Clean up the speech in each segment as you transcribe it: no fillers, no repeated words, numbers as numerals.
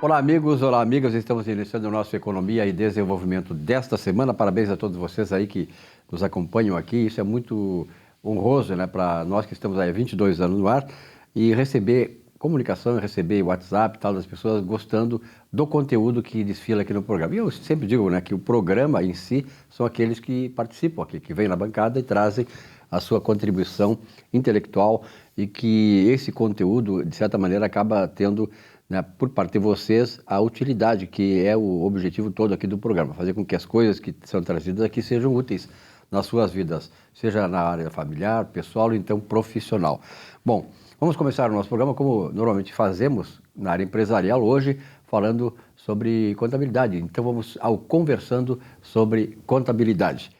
Olá, amigos, olá, amigas. Estamos iniciando o nosso Economia e Desenvolvimento desta semana. Parabéns a todos vocês aí que nos acompanham aqui. Isso é muito honroso, né, para nós que estamos aí há 22 anos no ar e receber comunicação, receber WhatsApp e tal das pessoas gostando do conteúdo que desfila aqui no programa. E eu sempre digo, né, que o programa em si são aqueles que participam aqui, que vêm na bancada e trazem a sua contribuição intelectual e que esse conteúdo, de certa maneira, acaba tendo, né, por parte de vocês, a utilidade, que é o objetivo todo aqui do programa, fazer com que as coisas que são trazidas aqui sejam úteis nas suas vidas, seja na área familiar, pessoal ou então profissional. Bom, vamos começar o nosso programa como normalmente fazemos na área empresarial, hoje falando sobre contabilidade. Então vamos ao Conversando sobre Contabilidade.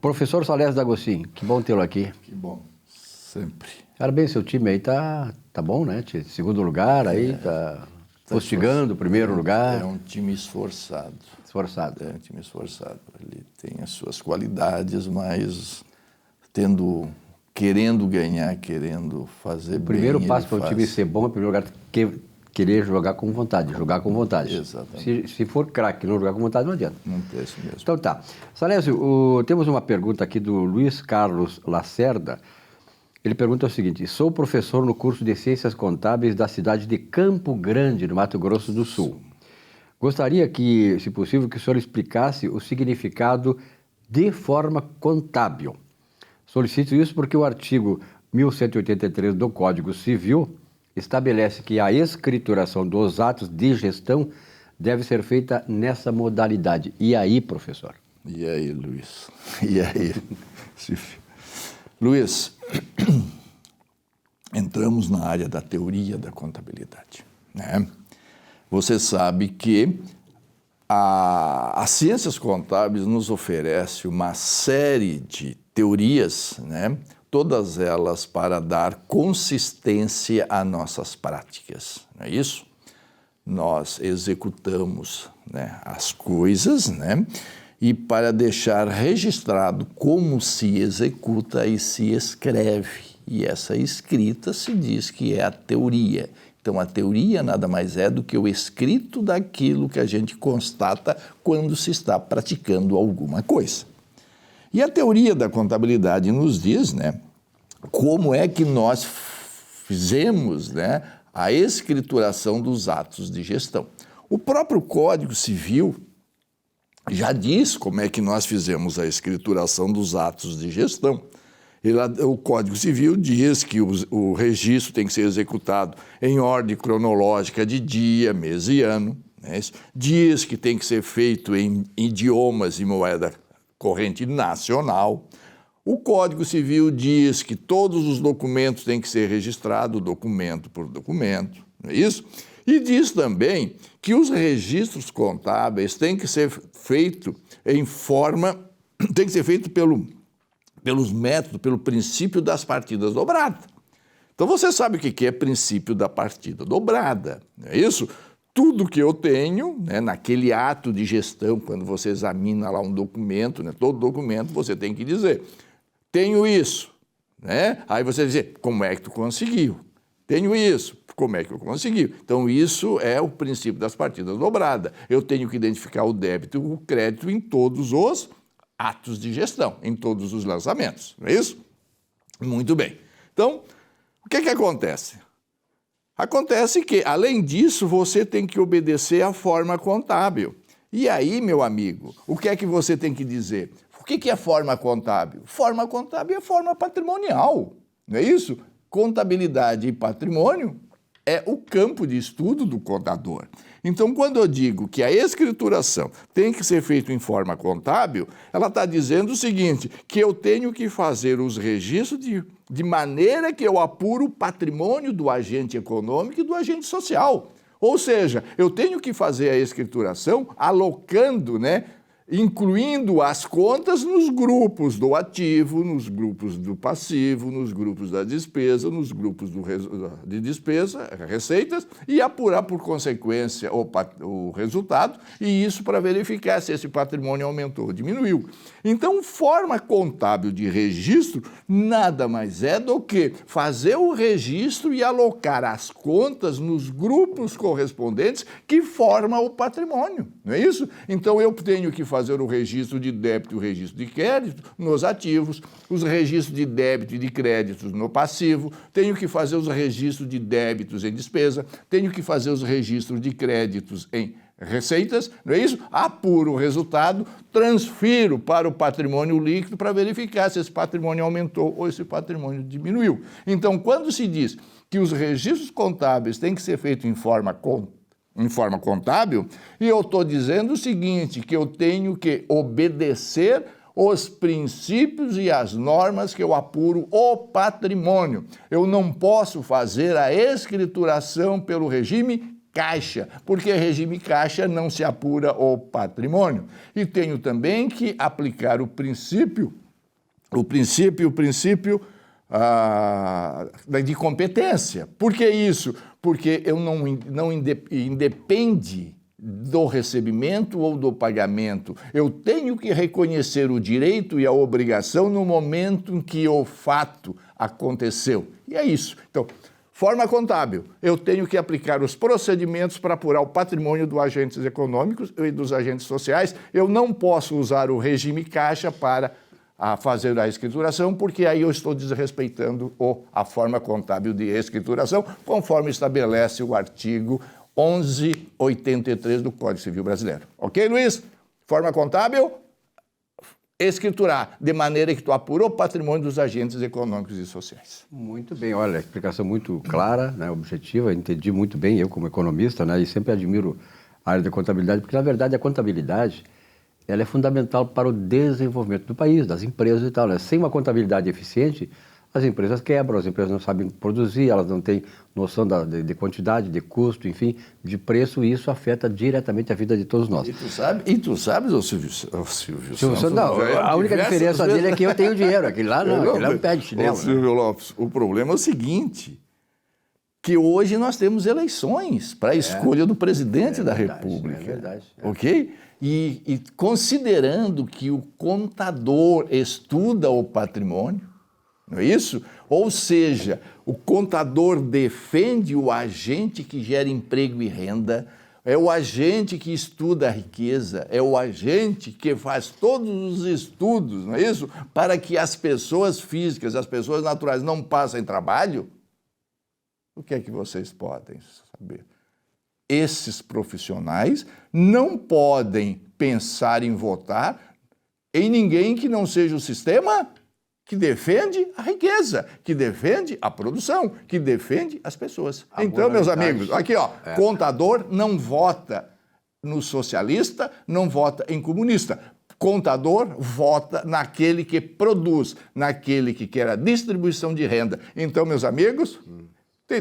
Professor Salésio D'Agostinho, que bom tê-lo aqui. Que bom, sempre. Parabéns, seu time aí tá bom, né? Segundo lugar aí, tá postigando o primeiro lugar. É um time esforçado. Esforçado. É um time esforçado. Ele tem as suas qualidades, mas querendo ganhar, querendo fazer bem. O primeiro passo para o time ser bom é, em primeiro lugar, querer jogar com vontade, Exatamente. Se for craque, não jogar com vontade, não adianta. Não tem isso mesmo. Então tá. Salésio, temos uma pergunta aqui do Luiz Carlos Lacerda. Ele pergunta o seguinte: sou professor no curso de Ciências Contábeis da cidade de Campo Grande, no Mato Grosso do Sul. Gostaria que, se possível, que o senhor explicasse o significado de forma contábil. Solicito isso porque o artigo 1183 do Código Civil estabelece que a escrituração dos atos de gestão deve ser feita nessa modalidade. E aí, professor? E aí, Luiz? E aí? Luiz, entramos na área da teoria da contabilidade, né? Você sabe que as ciências contábeis nos oferece uma série de teorias, né? Todas elas para dar consistência a nossas práticas, não é isso? Nós executamos, né, as coisas, né? E para deixar registrado como se executa e se escreve. E essa escrita se diz que é a teoria. Então, a teoria nada mais é do que o escrito daquilo que a gente constata quando se está praticando alguma coisa. E a teoria da contabilidade nos diz, né, como é que nós fizemos, né, a escrituração dos atos de gestão. O próprio Código Civil já diz como é que nós fizemos a escrituração dos atos de gestão. O Código Civil diz que o registro tem que ser executado em ordem cronológica de dia, mês e ano, né? Diz que tem que ser feito em idiomas e moeda corrente nacional. O Código Civil diz que todos os documentos têm que ser registrados, documento por documento, não é isso? E diz também que os registros contábeis têm que ser feitos pelos métodos, pelo princípio das partidas dobradas. Então você sabe o que é princípio da partida dobrada, não é isso? Tudo que eu tenho, né, naquele ato de gestão, quando você examina lá um documento, né, todo documento você tem que dizer, tenho isso, né? Aí você diz, como é que tu conseguiu? Tenho isso, como é que eu consegui? Então isso é o princípio das partidas dobradas. Eu tenho que identificar o débito e o crédito em todos os atos de gestão, em todos os lançamentos, não é isso? Muito bem. Então, o que acontece? Acontece que, além disso, você tem que obedecer à forma contábil. E aí, meu amigo, o que é que você tem que dizer? O que é forma contábil? Forma contábil é forma patrimonial, não é isso? Contabilidade e patrimônio é o campo de estudo do contador. Então, quando eu digo que a escrituração tem que ser feita em forma contábil, ela está dizendo o seguinte, que eu tenho que fazer os registros de maneira que eu apuro o patrimônio do agente econômico e do agente social. Ou seja, eu tenho que fazer a escrituração alocando, né, incluindo as contas nos grupos do ativo, nos grupos do passivo, nos grupos da despesa, nos grupos de despesa, receitas, e apurar por consequência o resultado, e isso para verificar se esse patrimônio aumentou ou diminuiu. Então, forma contábil de registro nada mais é do que fazer o registro e alocar as contas nos grupos correspondentes que formam o patrimônio, não é isso? Então, eu tenho que fazer o registro de débito e o registro de crédito nos ativos, os registros de débito e de créditos no passivo, tenho que fazer os registros de débitos em despesa, tenho que fazer os registros de créditos em receitas, não é isso? Apuro o resultado, transfiro para o patrimônio líquido para verificar se esse patrimônio aumentou ou esse patrimônio diminuiu. Então, quando se diz que os registros contábeis têm que ser feitos em forma contábil, e eu estou dizendo o seguinte, que eu tenho que obedecer os princípios e as normas que eu apuro o patrimônio. Eu não posso fazer a escrituração pelo regime caixa, porque regime caixa não se apura o patrimônio. E tenho também que aplicar o princípio de competência. Por que isso? Porque eu não independe do recebimento ou do pagamento. Eu tenho que reconhecer o direito e a obrigação no momento em que o fato aconteceu. E é isso. Então, forma contábil, eu tenho que aplicar os procedimentos para apurar o patrimônio dos agentes econômicos e dos agentes sociais. Eu não posso usar o regime caixa para fazer a escrituração, porque aí eu estou desrespeitando a forma contábil de escrituração, conforme estabelece o artigo 1183 do Código Civil Brasileiro. Ok, Luiz? Forma contábil, escriturar, de maneira que tu apura o patrimônio dos agentes econômicos e sociais. Muito bem, olha, explicação muito clara, né, objetiva, entendi muito bem, eu como economista, né, e sempre admiro a área da contabilidade, porque na verdade a contabilidade ela é fundamental para o desenvolvimento do país, das empresas e tal, né? Sem uma contabilidade eficiente, as empresas quebram, as empresas não sabem produzir, elas não têm noção de quantidade, de custo, enfim, de preço, e isso afeta diretamente a vida de todos nós. E tu sabes, ô Silvio Santos, não, a única diferença dele é que eu tenho dinheiro, aquele lá não, aquele lá não pede chinelo. Silvio Lopes, o problema é o seguinte, que hoje nós temos eleições para a escolha do presidente da República. É verdade. Ok? E considerando que o contador estuda o patrimônio, não é isso? Ou seja, o contador defende o agente que gera emprego e renda, é o agente que estuda a riqueza, é o agente que faz todos os estudos, não é isso? Para que as pessoas físicas, as pessoas naturais não passem trabalho. O que é que vocês podem saber? Esses profissionais não podem pensar em votar em ninguém que não seja o sistema que defende a riqueza, que defende a produção, que defende as pessoas. Então, meus amigos, aqui, ó, contador não vota no socialista, não vota em comunista. Contador vota naquele que produz, naquele que quer a distribuição de renda. Então, meus amigos,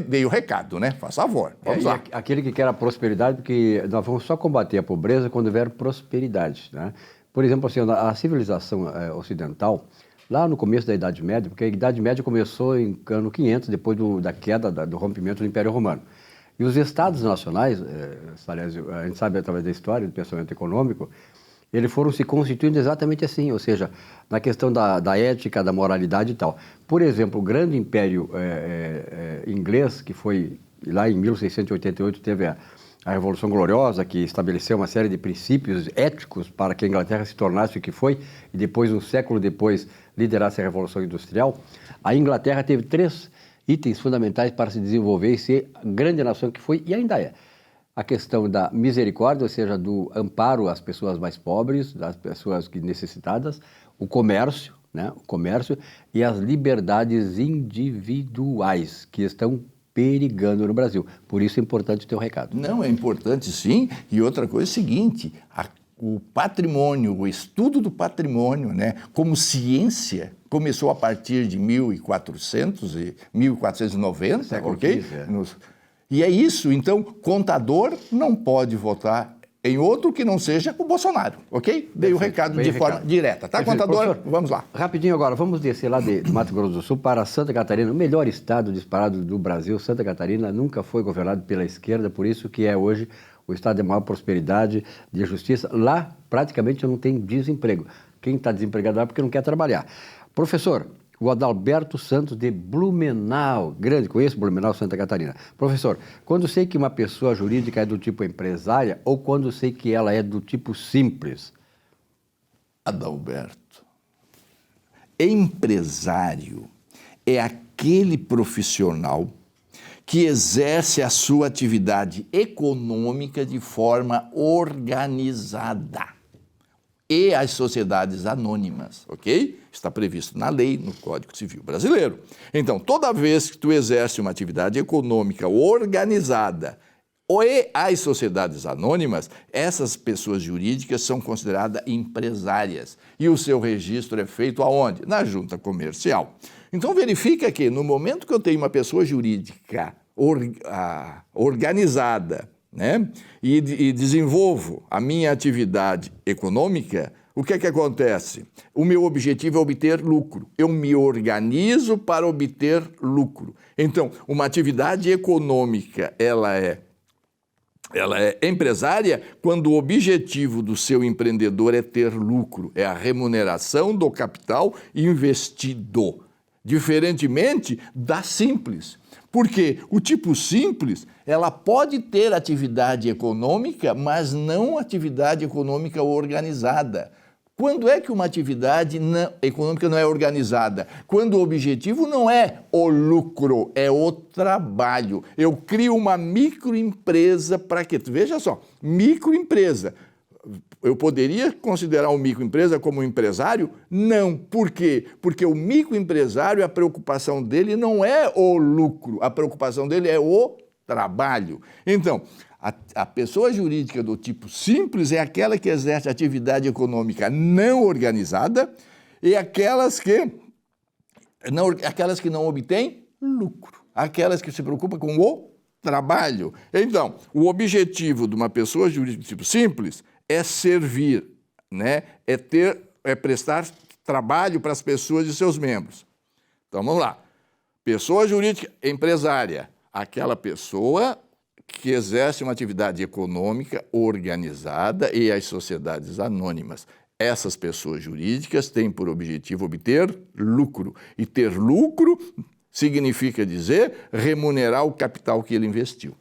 dei o recado, né? Faz favor. Vamos lá. Aquele que quer a prosperidade, porque nós vamos só combater a pobreza quando houver prosperidade, né? Por exemplo, assim, a civilização ocidental, lá no começo da Idade Média, porque a Idade Média começou em ano 500, depois da queda, do rompimento do Império Romano. E os estados nacionais, aliás, a gente sabe através da história, do pensamento econômico, eles foram se constituindo exatamente assim, ou seja, na questão da ética, da moralidade e tal. Por exemplo, o grande império inglês, que foi lá em 1688, teve a Revolução Gloriosa, que estabeleceu uma série de princípios éticos para que a Inglaterra se tornasse o que foi, e depois, um século depois, liderasse a Revolução Industrial. A Inglaterra teve 3 itens fundamentais para se desenvolver e ser a grande nação que foi e ainda é. A questão da misericórdia, ou seja, do amparo às pessoas mais pobres, das pessoas necessitadas, o comércio, né? O comércio e as liberdades individuais que estão perigando no Brasil. Por isso é importante ter um recado. Não, é importante sim. E outra coisa é o seguinte, o patrimônio, o estudo do patrimônio, né, como ciência, começou a partir de 1490, ok? E é isso, então, contador não pode votar em outro que não seja o Bolsonaro, ok? Dei o recado de forma direta, tá, contador? Professor, vamos lá. Rapidinho agora, vamos descer lá de Mato Grosso do Sul para Santa Catarina, o melhor estado disparado do Brasil. Santa Catarina nunca foi governado pela esquerda, por isso que é hoje o estado de maior prosperidade, de justiça. Lá, praticamente, não tem desemprego. Quem está desempregado lá é porque não quer trabalhar. Professor, o Adalberto Santos de Blumenau, grande, conheço Blumenau, Santa Catarina. Professor, quando sei que uma pessoa jurídica é do tipo empresária ou quando sei que ela é do tipo simples? Adalberto, empresário é aquele profissional que exerce a sua atividade econômica de forma organizada. E as sociedades anônimas, ok? Está previsto na lei, no Código Civil Brasileiro. Então, toda vez que tu exerce uma atividade econômica organizada e as sociedades anônimas, essas pessoas jurídicas são consideradas empresárias. E o seu registro é feito aonde? Na junta comercial. Então, verifica que no momento que eu tenho uma pessoa jurídica organizada, né? E desenvolvo a minha atividade econômica, o que é que acontece? O meu objetivo é obter lucro. Eu me organizo para obter lucro. Então, uma atividade econômica, ela é empresária quando o objetivo do seu empreendedor é ter lucro, é a remuneração do capital investido, diferentemente da simples. Porque o tipo simples, ela pode ter atividade econômica, mas não atividade econômica organizada. Quando é que uma atividade econômica não é organizada? Quando o objetivo não é o lucro, é o trabalho. Eu crio uma microempresa para quê? Veja só, microempresa. Eu poderia considerar uma microempresa como um empresário? Não. Por quê? Porque o microempresário, a preocupação dele não é o lucro, a preocupação dele é o trabalho. Então, a pessoa jurídica do tipo simples é aquela que exerce atividade econômica não organizada e aquelas que não obtêm lucro, aquelas que se preocupam com o trabalho. Então, o objetivo de uma pessoa jurídica do tipo simples é servir, né? É prestar trabalho para as pessoas e seus membros. Então, vamos lá. Pessoa jurídica empresária, aquela pessoa que exerce uma atividade econômica organizada e as sociedades anônimas. Essas pessoas jurídicas têm por objetivo obter lucro. E ter lucro significa dizer remunerar o capital que ele investiu.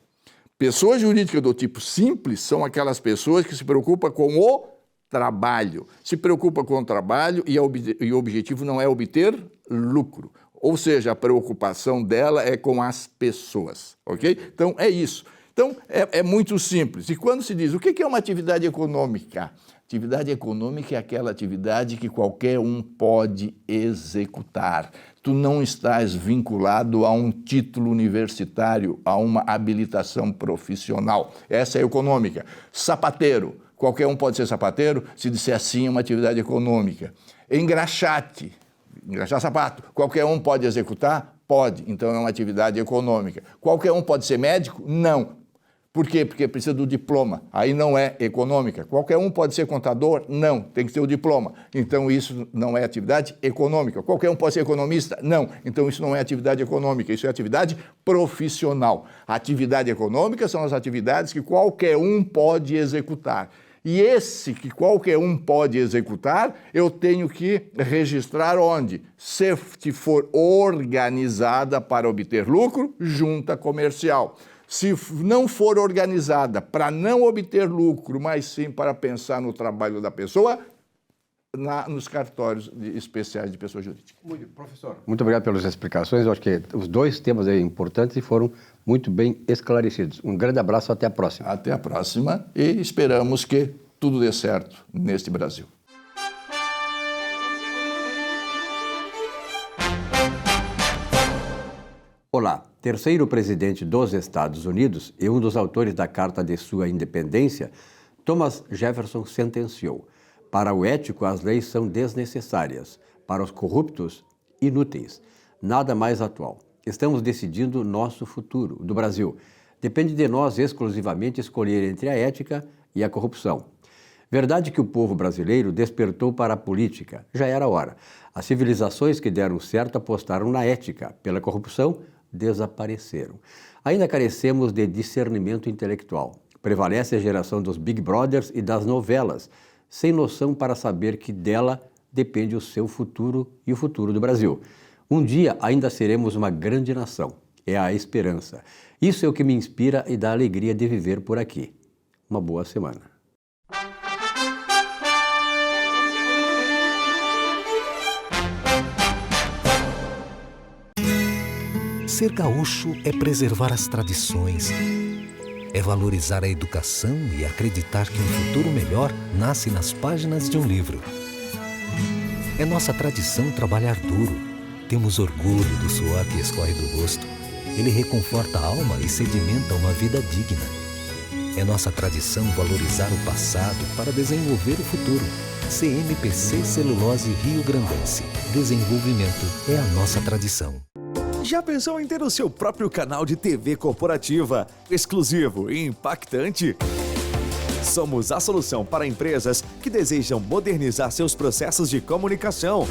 Pessoas jurídicas do tipo simples são aquelas pessoas que se preocupam com o trabalho. Se preocupa com o trabalho e o objetivo não é obter lucro. Ou seja, a preocupação dela é com as pessoas, ok? Então, é isso. Então, é muito simples. E quando se diz, o que é uma atividade econômica? Atividade econômica é aquela atividade que qualquer um pode executar. Tu não estás vinculado a um título universitário, a uma habilitação profissional. Essa é econômica. Sapateiro. Qualquer um pode ser sapateiro, se disser assim, é uma atividade econômica. Engraxate. Engraxar sapato. Qualquer um pode executar? Pode. Então é uma atividade econômica. Qualquer um pode ser médico? Não. Por quê? Porque precisa do diploma. Aí não é econômica. Qualquer um pode ser contador? Não. Tem que ter o diploma. Então isso não é atividade econômica. Qualquer um pode ser economista? Não. Então isso não é atividade econômica. Isso é atividade profissional. A atividade econômica são as atividades que qualquer um pode executar. E esse que qualquer um pode executar, eu tenho que registrar onde? Se for organizada para obter lucro, junta comercial. Se não for organizada para não obter lucro, mas sim para pensar no trabalho da pessoa, nos cartórios especiais de pessoa jurídica. Muito, professor. Muito obrigado pelas explicações. Eu acho que os dois temas aí importantes e foram muito bem esclarecidos. Um grande abraço, até a próxima. Até a próxima e esperamos que tudo dê certo neste Brasil. Olá, terceiro presidente dos Estados Unidos e um dos autores da Carta de sua Independência, Thomas Jefferson sentenciou: para o ético, as leis são desnecessárias, para os corruptos, inúteis. Nada mais atual. Estamos decidindo nosso futuro, do Brasil. Depende de nós exclusivamente escolher entre a ética e a corrupção. Verdade que o povo brasileiro despertou para a política. Já era hora. As civilizações que deram certo apostaram na ética. Pela corrupção, desapareceram. Ainda carecemos de discernimento intelectual. Prevalece a geração dos Big Brothers e das novelas, sem noção para saber que dela depende o seu futuro e o futuro do Brasil. Um dia ainda seremos uma grande nação. É a esperança. Isso é o que me inspira e dá alegria de viver por aqui. Uma boa semana. Ser gaúcho é preservar as tradições, é valorizar a educação e acreditar que um futuro melhor nasce nas páginas de um livro. É nossa tradição trabalhar duro. Temos orgulho do suor que escorre do rosto. Ele reconforta a alma e sedimenta uma vida digna. É nossa tradição valorizar o passado para desenvolver o futuro. CMPC Celulose Rio Grandense. Desenvolvimento é a nossa tradição. Já pensou em ter o seu próprio canal de TV corporativa, exclusivo e impactante? Somos a solução para empresas que desejam modernizar seus processos de comunicação.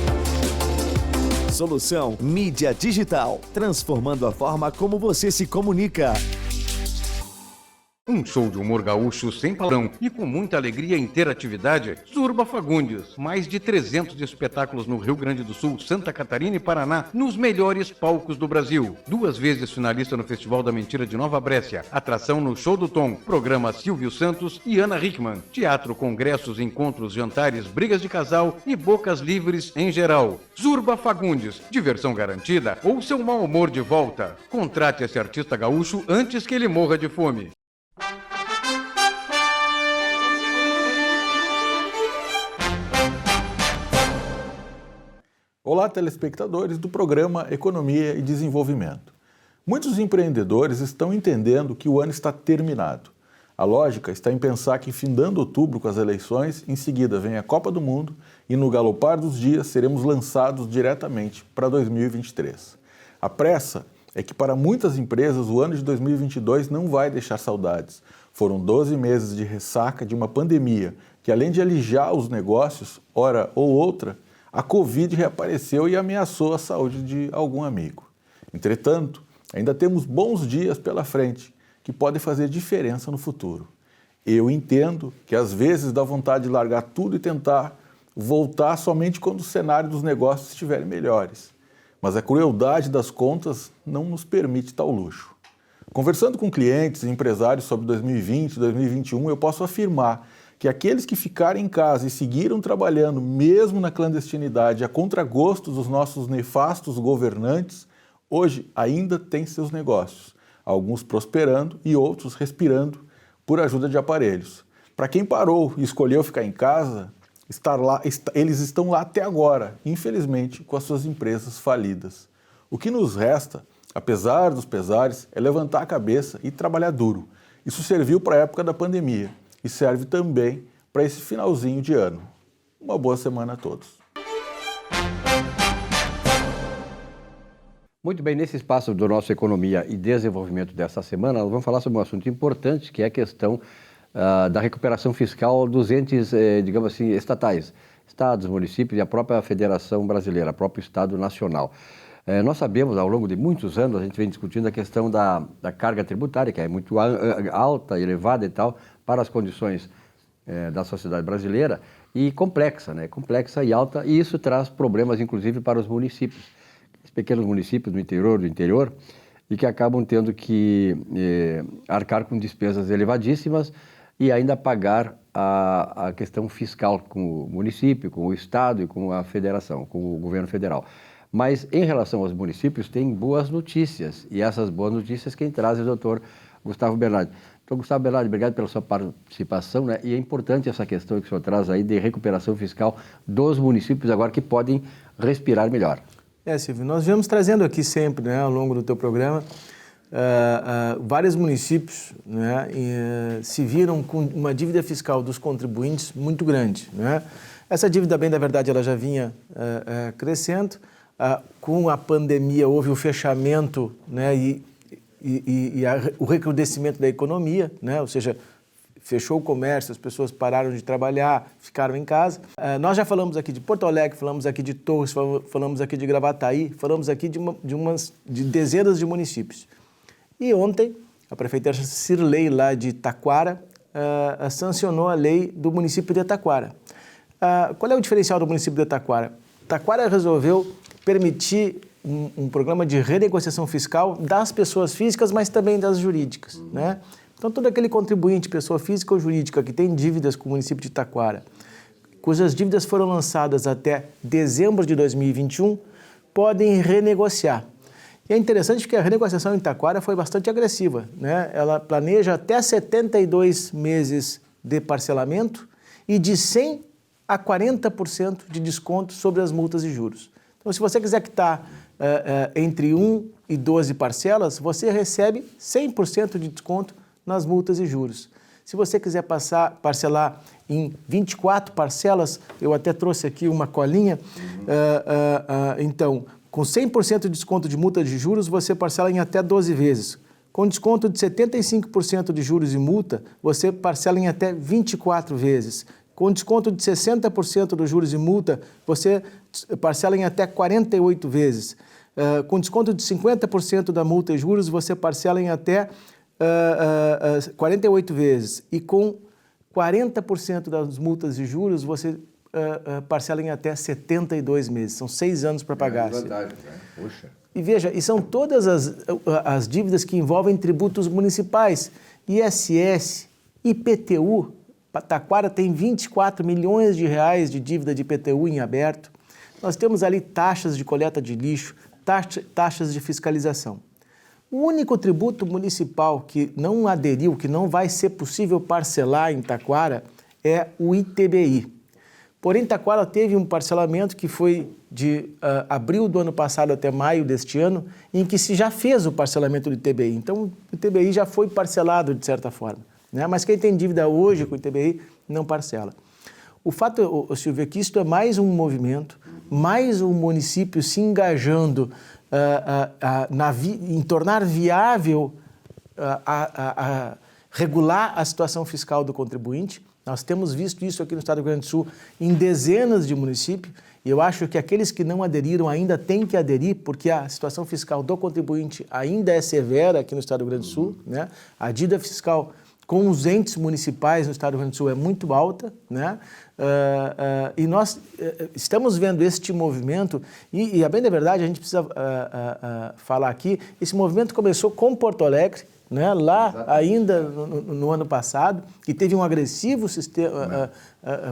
Solução Mídia Digital, transformando a forma como você se comunica. Um show de humor gaúcho sem palavrão e com muita alegria e interatividade. Zurba Fagundes. Mais de 300 espetáculos no Rio Grande do Sul, Santa Catarina e Paraná, nos melhores palcos do Brasil. 2 vezes finalista no Festival da Mentira de Nova Brécia. Atração no Show do Tom. Programa Silvio Santos e Ana Hickman. Teatro, congressos, encontros, jantares, brigas de casal e bocas livres em geral. Zurba Fagundes. Diversão garantida ou seu mau humor de volta. Contrate esse artista gaúcho antes que ele morra de fome. Olá, telespectadores do programa Economia e Desenvolvimento. Muitos empreendedores estão entendendo que o ano está terminado. A lógica está em pensar que, findando outubro com as eleições, em seguida vem a Copa do Mundo e, no galopar dos dias, seremos lançados diretamente para 2023. A pressa é que, para muitas empresas, o ano de 2022 não vai deixar saudades. Foram 12 meses de ressaca de uma pandemia que, além de alijar os negócios, hora ou outra, a Covid reapareceu e ameaçou a saúde de algum amigo. Entretanto, ainda temos bons dias pela frente, que podem fazer diferença no futuro. Eu entendo que às vezes dá vontade de largar tudo e tentar voltar somente quando o cenário dos negócios estiverem melhores. Mas a crueldade das contas não nos permite tal luxo. Conversando com clientes e empresários sobre 2020 e 2021, eu posso afirmar que aqueles que ficaram em casa e seguiram trabalhando mesmo na clandestinidade a contragosto dos nossos nefastos governantes, hoje ainda têm seus negócios, alguns prosperando e outros respirando por ajuda de aparelhos. Para quem parou e escolheu ficar em casa, eles estão lá até agora, infelizmente, com as suas empresas falidas. O que nos resta, apesar dos pesares, é levantar a cabeça e trabalhar duro. Isso serviu para a época da pandemia e serve também para esse finalzinho de ano. Uma boa semana a todos. Muito bem, nesse espaço do nosso Economia e Desenvolvimento desta semana, nós vamos falar sobre um assunto importante, que é a questão da recuperação fiscal dos entes, digamos assim, estatais, estados, municípios e a própria Federação Brasileira, o próprio Estado Nacional. Nós sabemos, ao longo de muitos anos, a gente vem discutindo a questão da carga tributária, que é muito alta, elevada e tal, para as condições da sociedade brasileira, e complexa, né? Complexa e alta, e isso traz problemas, inclusive, para os municípios, os pequenos municípios do interior, e que acabam tendo que arcar com despesas elevadíssimas e ainda pagar a questão fiscal com o município, com o Estado e com a Federação, com o governo federal. Mas, em relação aos municípios, tem boas notícias, e essas boas notícias quem traz é o doutor Gustavo Bernardi. Então, Gustavo Bernardi, obrigado pela sua participação, né? E é importante essa questão que o senhor traz aí de recuperação fiscal dos municípios agora que podem respirar melhor. Silvio, nós viemos trazendo aqui sempre, né, ao longo do teu programa, vários municípios, né, se viram com uma dívida fiscal dos contribuintes muito grande, né? Essa dívida, bem da verdade, ela já vinha crescendo. Com a pandemia houve o fechamento, né, o recrudescimento da economia, né, ou seja, fechou o comércio, as pessoas pararam de trabalhar, ficaram em casa. Nós já falamos aqui de Porto Alegre, falamos aqui de Torres, falamos aqui de Gravataí, falamos aqui de dezenas de municípios. E ontem, a prefeita Cirlei, lá de Taquara, sancionou a lei do município de Taquara. Qual é o diferencial do município de Taquara? Taquara resolveu permitir um programa de renegociação fiscal das pessoas físicas, mas também das jurídicas, né? Então, todo aquele contribuinte, pessoa física ou jurídica, que tem dívidas com o município de Taquara, cujas dívidas foram lançadas até dezembro de 2021, podem renegociar. E é interessante que a renegociação em Taquara foi bastante agressiva, né? Ela planeja até 72 meses de parcelamento e de 100% a 40% de desconto sobre as multas e juros. Então, se você quiser quitar entre 1 e 12 parcelas, você recebe 100% de desconto nas multas e juros. Se você quiser parcelar em 24 parcelas, eu até trouxe aqui uma colinha, então, com 100% de desconto de multa de juros, você parcela em até 12 vezes. Com desconto de 75% de juros e multa, você parcela em até 24 vezes. Com desconto de 60% dos juros e multa, você parcela em até 48 vezes. Com desconto de 50% da multa e juros, você parcela em até 48 vezes. E com 40% das multas e juros, você parcela em até 72 meses. São 6 anos para pagar. É verdade, né? Puxa. E veja, e são todas as dívidas que envolvem tributos municipais, ISS, IPTU. Taquara tem 24 milhões de reais de dívida de IPTU em aberto. Nós temos ali taxas de coleta de lixo, taxas de fiscalização. O único tributo municipal que não aderiu, que não vai ser possível parcelar em Taquara, é o ITBI. Porém, Taquara teve um parcelamento que foi de abril do ano passado até maio deste ano, em que se já fez o parcelamento do ITBI. Então, o ITBI já foi parcelado de certa forma, né? Mas quem tem dívida hoje com o ITBI não parcela. O fato, Silvio, é que isto é mais um movimento, mais um município se engajando em tornar viável regular a situação fiscal do contribuinte. Nós temos visto isso aqui no Estado do Rio Grande do Sul em dezenas de municípios e eu acho que aqueles que não aderiram ainda têm que aderir porque a situação fiscal do contribuinte ainda é severa aqui no Estado do Rio Grande do Sul, né? A dívida fiscal com os entes municipais no Estado do Rio Grande do Sul é muito alta, né? E nós estamos vendo este movimento e a bem da verdade, a gente precisa falar aqui, esse movimento começou com Porto Alegre, né? Lá ainda no ano passado, que teve um agressivo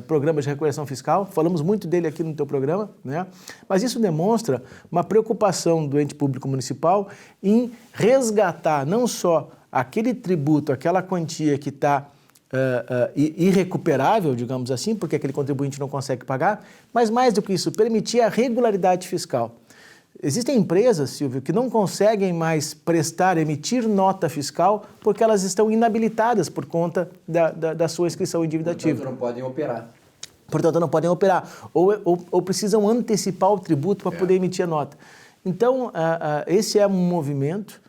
programa de recuperação fiscal, falamos muito dele aqui no teu programa, né? Mas isso demonstra uma preocupação do ente público municipal em resgatar não só aquele tributo, aquela quantia que está irrecuperável, digamos assim, porque aquele contribuinte não consegue pagar, mas mais do que isso, permitir a regularidade fiscal. Existem empresas, Silvio, que não conseguem mais emitir nota fiscal porque elas estão inabilitadas por conta da sua inscrição em dívida ativa. Portanto, não podem operar. Portanto, não podem operar. Ou precisam antecipar o tributo para poder emitir a nota. Então, esse é um movimento,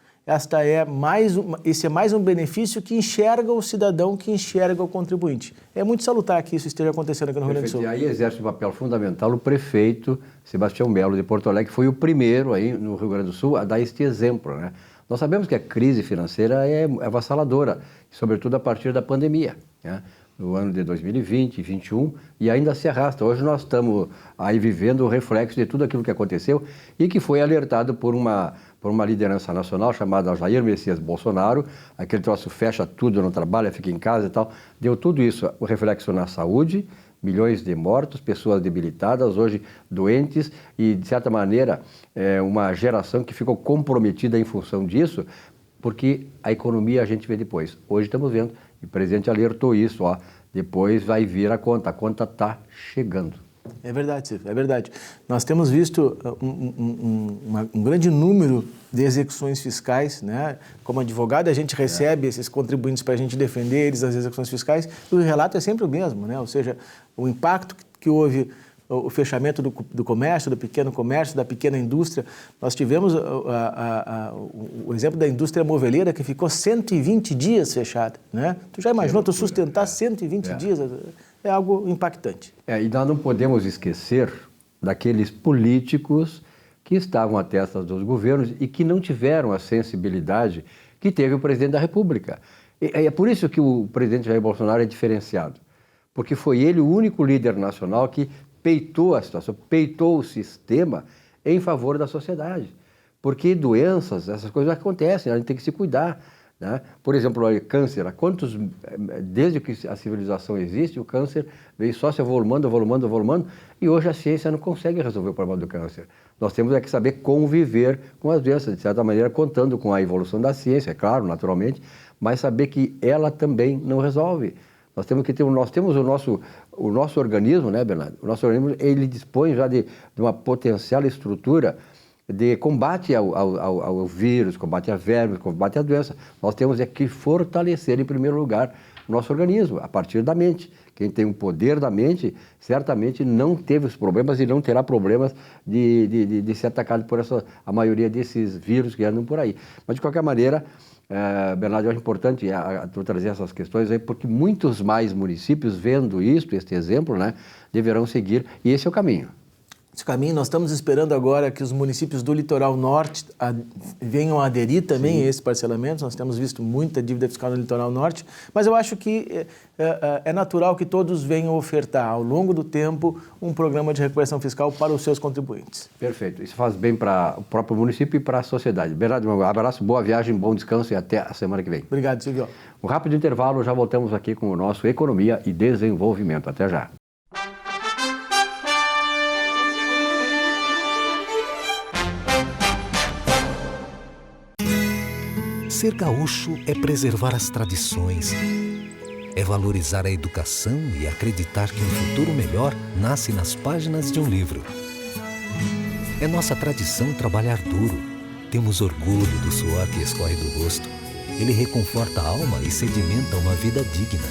esse é mais um benefício que enxerga o cidadão, que enxerga o contribuinte. É muito salutar que isso esteja acontecendo aqui no Rio Grande do Sul. E aí exerce um papel fundamental o prefeito Sebastião Melo de Porto Alegre, que foi o primeiro aí no Rio Grande do Sul a dar este exemplo, né? Nós sabemos que a crise financeira é avassaladora, sobretudo a partir da pandemia, né? No ano de 2020 e 2021, e ainda se arrasta. Hoje nós estamos aí vivendo o reflexo de tudo aquilo que aconteceu e que foi alertado por uma liderança nacional chamada Jair Messias Bolsonaro. Aquele troço fecha tudo, não trabalha, fica em casa e tal. Deu tudo isso, o reflexo na saúde, milhões de mortos, pessoas debilitadas, hoje doentes e, de certa maneira, uma geração que ficou comprometida em função disso, porque a economia a gente vê depois. Hoje estamos vendo, e o presidente alertou isso, depois vai vir a conta está chegando. É verdade, Silvio, é verdade. Nós temos visto um grande número de execuções fiscais, né? Como advogado, a gente recebe esses contribuintes para a gente defender eles, as execuções fiscais, e o relato é sempre o mesmo, né? Ou seja, o impacto que houve o fechamento do comércio, do pequeno comércio, da pequena indústria. Nós tivemos o exemplo da indústria moveleira, que ficou 120 dias fechada, né? Tu já imaginou tu sustentar 120 dias? É algo impactante. E nós não podemos esquecer daqueles políticos que estavam à testa dos governos e que não tiveram a sensibilidade que teve o presidente da República. E é por isso que o presidente Jair Bolsonaro é diferenciado, porque foi ele o único líder nacional que peitou a situação, peitou o sistema em favor da sociedade. Porque doenças, essas coisas acontecem, a gente tem que se cuidar, né? Por exemplo, o câncer, desde que a civilização existe, o câncer veio só se evoluindo, e hoje a ciência não consegue resolver o problema do câncer. Nós temos que saber conviver com as doenças, de certa maneira, contando com a evolução da ciência, é claro, naturalmente, mas saber que ela também não resolve. Nós temos o nosso organismo, né, Bernardo? O nosso organismo, ele dispõe já de uma potencial estrutura de combate ao vírus, combate a vermes, combate à doença. Nós temos que fortalecer, em primeiro lugar, o nosso organismo, a partir da mente. Quem tem o poder da mente, certamente não teve os problemas e não terá problemas de ser atacado por a maioria desses vírus que andam por aí. Mas, de qualquer maneira, Bernardo, eu acho importante tu trazer essas questões aí, porque muitos mais municípios, vendo este exemplo, né, deverão seguir, e esse é o caminho. Esse caminho, nós estamos esperando agora que os municípios do litoral norte venham a aderir também a esse parcelamento. Nós temos visto muita dívida fiscal no litoral norte, mas eu acho que é natural que todos venham ofertar, ao longo do tempo, um programa de recuperação fiscal para os seus contribuintes. Perfeito. Isso faz bem para o próprio município e para a sociedade. Bernardo, um abraço, boa viagem, bom descanso e até a semana que vem. Obrigado, Silvio. Um rápido intervalo, já voltamos aqui com o nosso Economia e Desenvolvimento. Até já. Ser gaúcho é preservar as tradições, é valorizar a educação e acreditar que um futuro melhor nasce nas páginas de um livro. É nossa tradição trabalhar duro. Temos orgulho do suor que escorre do rosto. Ele reconforta a alma e sedimenta uma vida digna.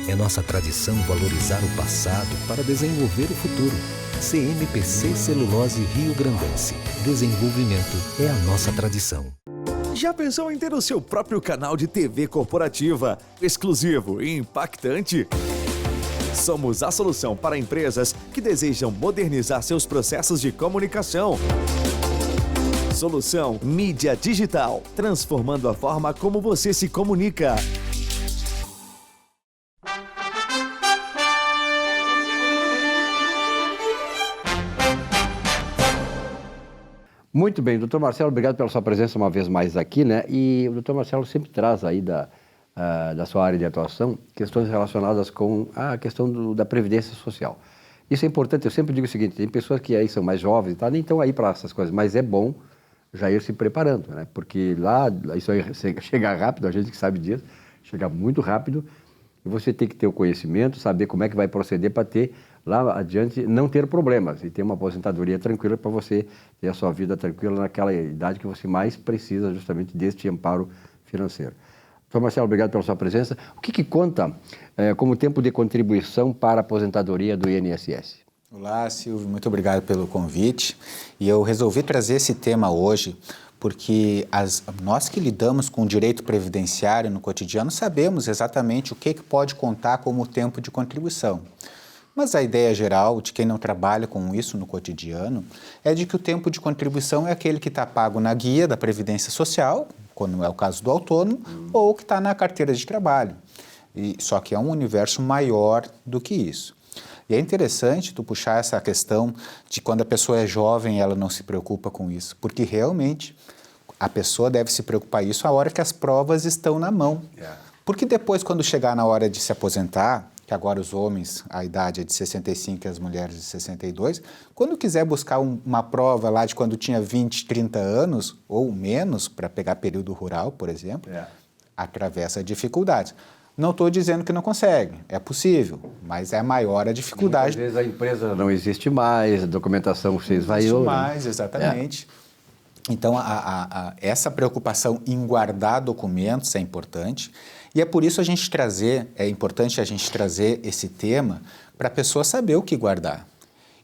É nossa tradição valorizar o passado para desenvolver o futuro. CMPC Celulose Rio Grandense. Desenvolvimento é a nossa tradição. Já pensou em ter o seu próprio canal de TV corporativa, exclusivo e impactante? Somos a solução para empresas que desejam modernizar seus processos de comunicação. Solução Mídia Digital, transformando a forma como você se comunica. Muito bem, doutor Marcelo, obrigado pela sua presença uma vez mais aqui, né? E o doutor Marcelo sempre traz aí da sua área de atuação questões relacionadas com a questão da previdência social. Isso é importante, eu sempre digo o seguinte, tem pessoas que aí são mais jovens e tal, nem estão aí para essas coisas, mas é bom já ir se preparando, né? Porque lá, isso aí chega rápido, a gente que sabe disso, chega muito rápido, e você tem que ter o conhecimento, saber como é que vai proceder para ter lá adiante, não ter problemas e ter uma aposentadoria tranquila para você ter a sua vida tranquila naquela idade que você mais precisa justamente deste amparo financeiro. Doutor Marcelo, obrigado pela sua presença. O que conta como tempo de contribuição para a aposentadoria do INSS? Olá, Silvio, muito obrigado pelo convite. E eu resolvi trazer esse tema hoje porque nós que lidamos com o direito previdenciário no cotidiano sabemos exatamente o que pode contar como tempo de contribuição. Mas a ideia geral de quem não trabalha com isso no cotidiano é de que o tempo de contribuição é aquele que está pago na guia da Previdência Social, quando é o caso do autônomo, ou que está na carteira de trabalho. Só que é um universo maior do que isso. E é interessante tu puxar essa questão de quando a pessoa é jovem ela não se preocupa com isso, porque realmente a pessoa deve se preocupar isso a hora que as provas estão na mão. Porque depois, quando chegar na hora de se aposentar, que agora os homens, a idade é de 65 e as mulheres de 62, quando quiser buscar uma prova lá de quando tinha 20, 30 anos ou menos, para pegar período rural, por exemplo, atravessa dificuldades. Não estou dizendo que não consegue, é possível, mas é maior a dificuldade. Às vezes a empresa não existe mais, a documentação se esvaiu. Não existe mais, exatamente. Então, essa preocupação em guardar documentos é importante. E é por isso é importante a gente trazer esse tema para a pessoa saber o que guardar.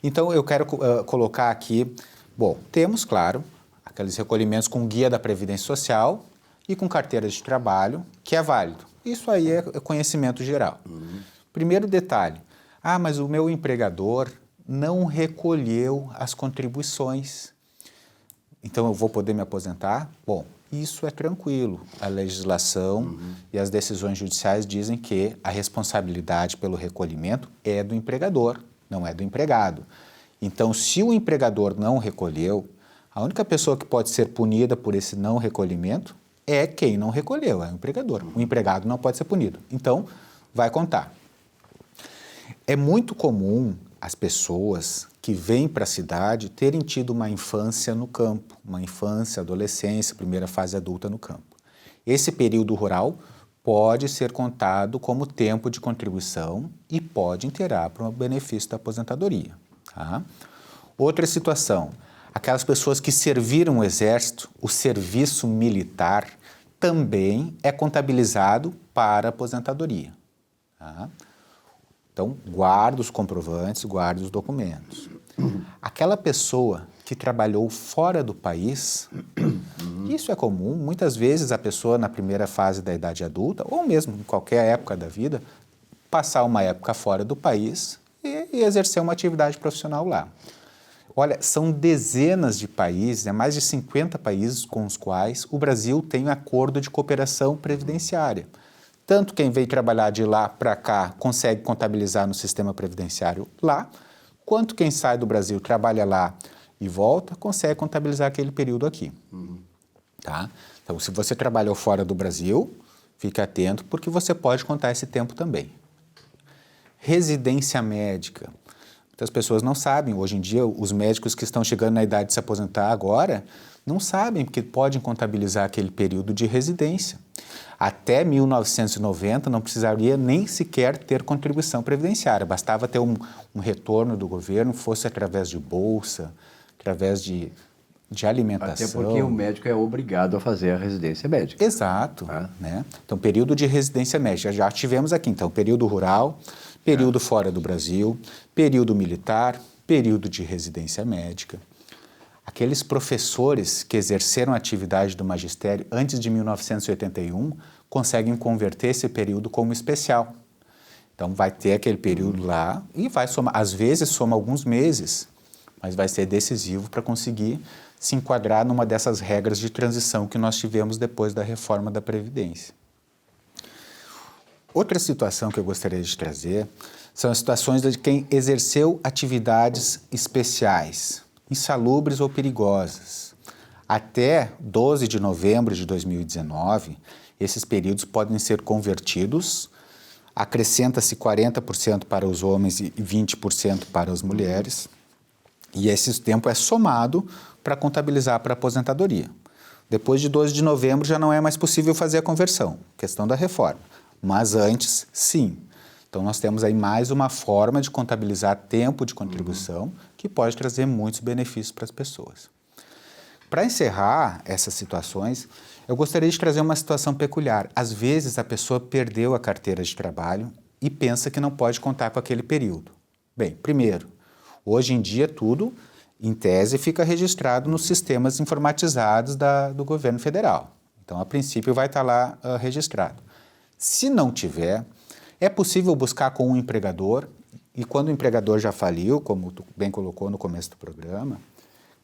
Então, eu quero colocar aqui, bom, temos, claro, aqueles recolhimentos com guia da Previdência Social e com carteira de trabalho, que é válido. Isso aí é conhecimento geral. Primeiro detalhe, mas o meu empregador não recolheu as contribuições, então eu vou poder me aposentar? Bom, isso é tranquilo. A legislação e as decisões judiciais dizem que a responsabilidade pelo recolhimento é do empregador, não é do empregado. Então, se o empregador não recolheu, a única pessoa que pode ser punida por esse não recolhimento é quem não recolheu, é o empregador. O empregado não pode ser punido. Então, vai contar. É muito comum as pessoas que vêm para a cidade terem tido uma infância no campo, uma infância, adolescência, primeira fase adulta no campo. Esse período rural pode ser contado como tempo de contribuição e pode inteirar para o benefício da aposentadoria. Tá? Outra situação, aquelas pessoas que serviram o exército, o serviço militar também é contabilizado para a aposentadoria. Tá? Então, guarda os comprovantes, guarda os documentos. Aquela pessoa que trabalhou fora do país, isso é comum, muitas vezes a pessoa na primeira fase da idade adulta, ou mesmo em qualquer época da vida, passar uma época fora do país e exercer uma atividade profissional lá. Olha, são dezenas de países, mais de 50 países com os quais o Brasil tem um acordo de cooperação previdenciária. Tanto quem veio trabalhar de lá para cá consegue contabilizar no sistema previdenciário lá, quanto quem sai do Brasil, trabalha lá e volta, consegue contabilizar aquele período aqui. Tá? Então, se você trabalhou fora do Brasil, fique atento, porque você pode contar esse tempo também. Residência médica. Muitas pessoas não sabem. Hoje em dia, os médicos que estão chegando na idade de se aposentar agora não sabem que podem contabilizar aquele período de residência. Até 1990 não precisaria nem sequer ter contribuição previdenciária, bastava ter um retorno do governo, fosse através de bolsa, através de alimentação. Até porque o médico é obrigado a fazer a residência médica. Exato. Né? Então, período de residência médica, já tivemos aqui, então, período rural, período fora do Brasil, período militar, período de residência médica. Aqueles professores que exerceram a atividade do magistério antes de 1981 conseguem converter esse período como especial. Então, vai ter aquele período lá e vai somar, às vezes soma alguns meses, mas vai ser decisivo para conseguir se enquadrar numa dessas regras de transição que nós tivemos depois da reforma da Previdência. Outra situação que eu gostaria de trazer são as situações de quem exerceu atividades especiais, insalubres ou perigosas. Até 12 de novembro de 2019, esses períodos podem ser convertidos, acrescenta-se 40% para os homens e 20% para as mulheres, e esse tempo é somado para contabilizar para a aposentadoria. Depois de 12 de novembro já não é mais possível fazer a conversão, questão da reforma, mas antes, sim. Então, nós temos aí mais uma forma de contabilizar tempo de contribuição que pode trazer muitos benefícios para as pessoas. Para encerrar essas situações, eu gostaria de trazer uma situação peculiar. Às vezes, a pessoa perdeu a carteira de trabalho e pensa que não pode contar com aquele período. Bem, primeiro, hoje em dia tudo, em tese, fica registrado nos sistemas informatizados do governo federal. Então, a princípio, vai estar lá registrado. Se não tiver, é possível buscar com um empregador, e quando o empregador já faliu, como tu bem colocou no começo do programa,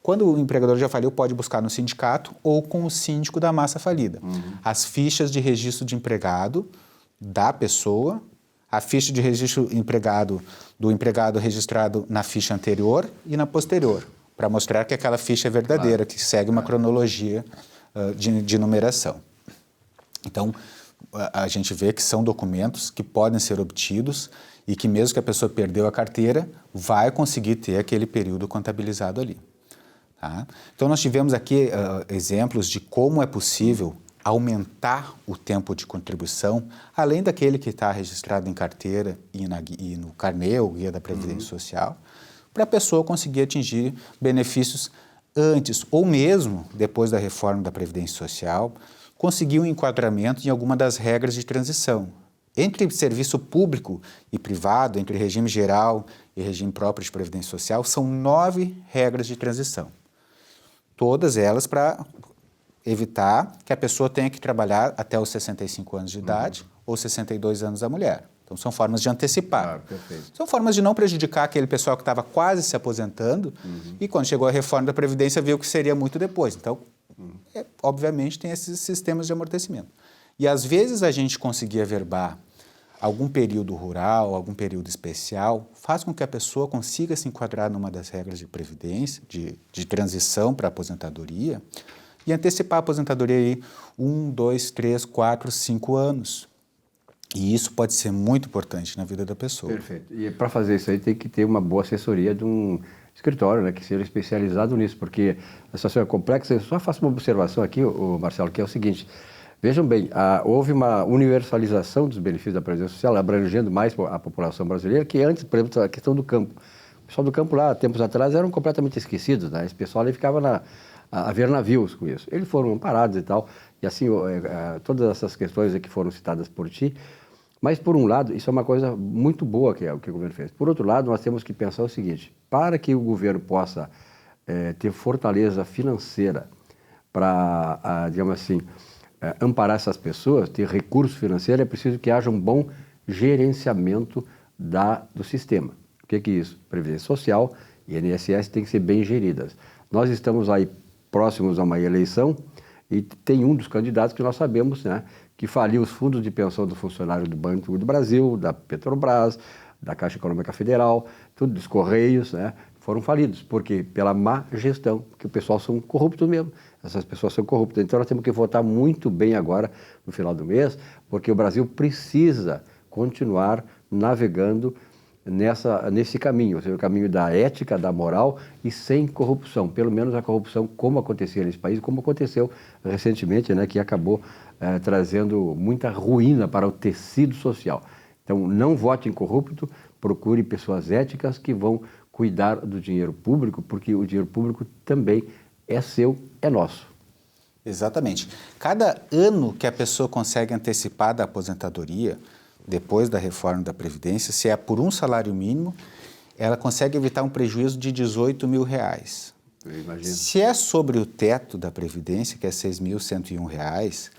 quando o empregador já faliu, pode buscar no sindicato ou com o síndico da massa falida. As fichas de registro de empregado da pessoa, a ficha de registro do empregado registrado na ficha anterior e na posterior, para mostrar que aquela ficha é verdadeira, que segue uma cronologia de numeração. Então, a gente vê que são documentos que podem ser obtidos e que mesmo que a pessoa perdeu a carteira, vai conseguir ter aquele período contabilizado ali. Tá? Então, nós tivemos aqui exemplos de como é possível aumentar o tempo de contribuição, além daquele que está registrado em carteira e no carnê, ou guia da Previdência Social, para a pessoa conseguir atingir benefícios antes ou mesmo depois da reforma da Previdência Social, conseguir um enquadramento em alguma das regras de transição. Entre serviço público e privado, entre regime geral e regime próprio de previdência social, são 9 regras de transição. Todas elas para evitar que a pessoa tenha que trabalhar até os 65 anos de idade ou 62 anos a mulher. Então, são formas de antecipar. Claro, perfeito. São formas de não prejudicar aquele pessoal que estava quase se aposentando e quando chegou a reforma da Previdência viu que seria muito depois. Então, obviamente, tem esses sistemas de amortecimento. E, às vezes, a gente conseguir averbar algum período rural, algum período especial, faz com que a pessoa consiga se enquadrar numa das regras de previdência, de transição para a aposentadoria, e antecipar a aposentadoria aí 1, 2, 3, 4, 5 anos. E isso pode ser muito importante na vida da pessoa. Perfeito. E para fazer isso aí tem que ter uma boa assessoria de um escritório, né, que seja especializado nisso, porque a situação é complexa. Eu só faço uma observação aqui, Marcelo, que é o seguinte: vejam bem, houve uma universalização dos benefícios da Previdência Social, abrangendo mais a população brasileira, que antes, por exemplo, a questão do campo. O pessoal do campo lá, tempos atrás, eram completamente esquecidos, né? Esse pessoal ali ficava a ver navios com isso. Eles foram amparados e tal, e assim, todas essas questões que foram citadas por ti. Mas, por um lado, isso é uma coisa muito boa que é o que o governo fez. Por outro lado, nós temos que pensar o seguinte: para que o governo possa ter fortaleza financeira para, digamos assim, amparar essas pessoas, ter recurso financeiro, é preciso que haja um bom gerenciamento do sistema. O que é isso? Previdência Social e INSS têm que ser bem geridas. Nós estamos aí próximos a uma eleição e tem um dos candidatos que nós sabemos, né, que faliu os fundos de pensão do funcionário do Banco do Brasil, da Petrobras, da Caixa Econômica Federal, tudo dos Correios, né, foram falidos. Por quê? Pela má gestão, porque o pessoal são corruptos mesmo. Essas pessoas são corruptas. Então, nós temos que votar muito bem agora, no final do mês, porque o Brasil precisa continuar navegando nesse caminho, ou seja, o caminho da ética, da moral e sem corrupção. Pelo menos a corrupção como acontecia nesse país, como aconteceu recentemente, né, que acabou trazendo muita ruína para o tecido social. Então, não vote em corrupto, procure pessoas éticas que vão cuidar do dinheiro público, porque o dinheiro público também é seu, é nosso. Exatamente. Cada ano que a pessoa consegue antecipar da aposentadoria, depois da reforma da Previdência, se é por um salário mínimo, ela consegue evitar um prejuízo de R$18 mil. Eu imagino. Se é sobre o teto da Previdência, que é R$6.101,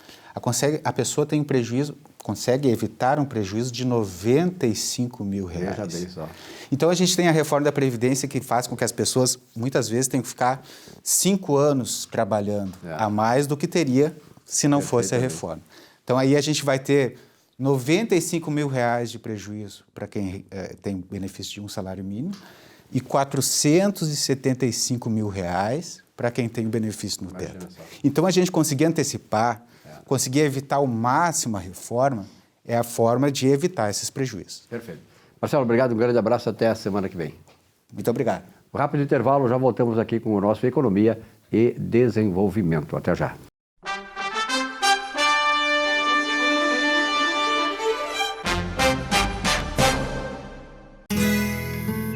a pessoa tem um prejuízo, consegue evitar um prejuízo de R$95 mil. Veja bem só. Então, a gente tem a reforma da Previdência que faz com que as pessoas, muitas vezes, tenham que ficar 5 anos trabalhando a mais do que teria se não fosse a reforma. Então, aí a gente vai ter R$95 mil de prejuízo para quem tem benefício de um salário mínimo e R$475 mil para quem tem o benefício no teto. Então, a gente conseguir antecipar, conseguir evitar ao máximo a reforma, é a forma de evitar esses prejuízos. Perfeito. Marcelo, obrigado, um grande abraço, até a semana que vem. Muito obrigado. Um rápido intervalo, já voltamos aqui com o nosso Economia e Desenvolvimento. Até já.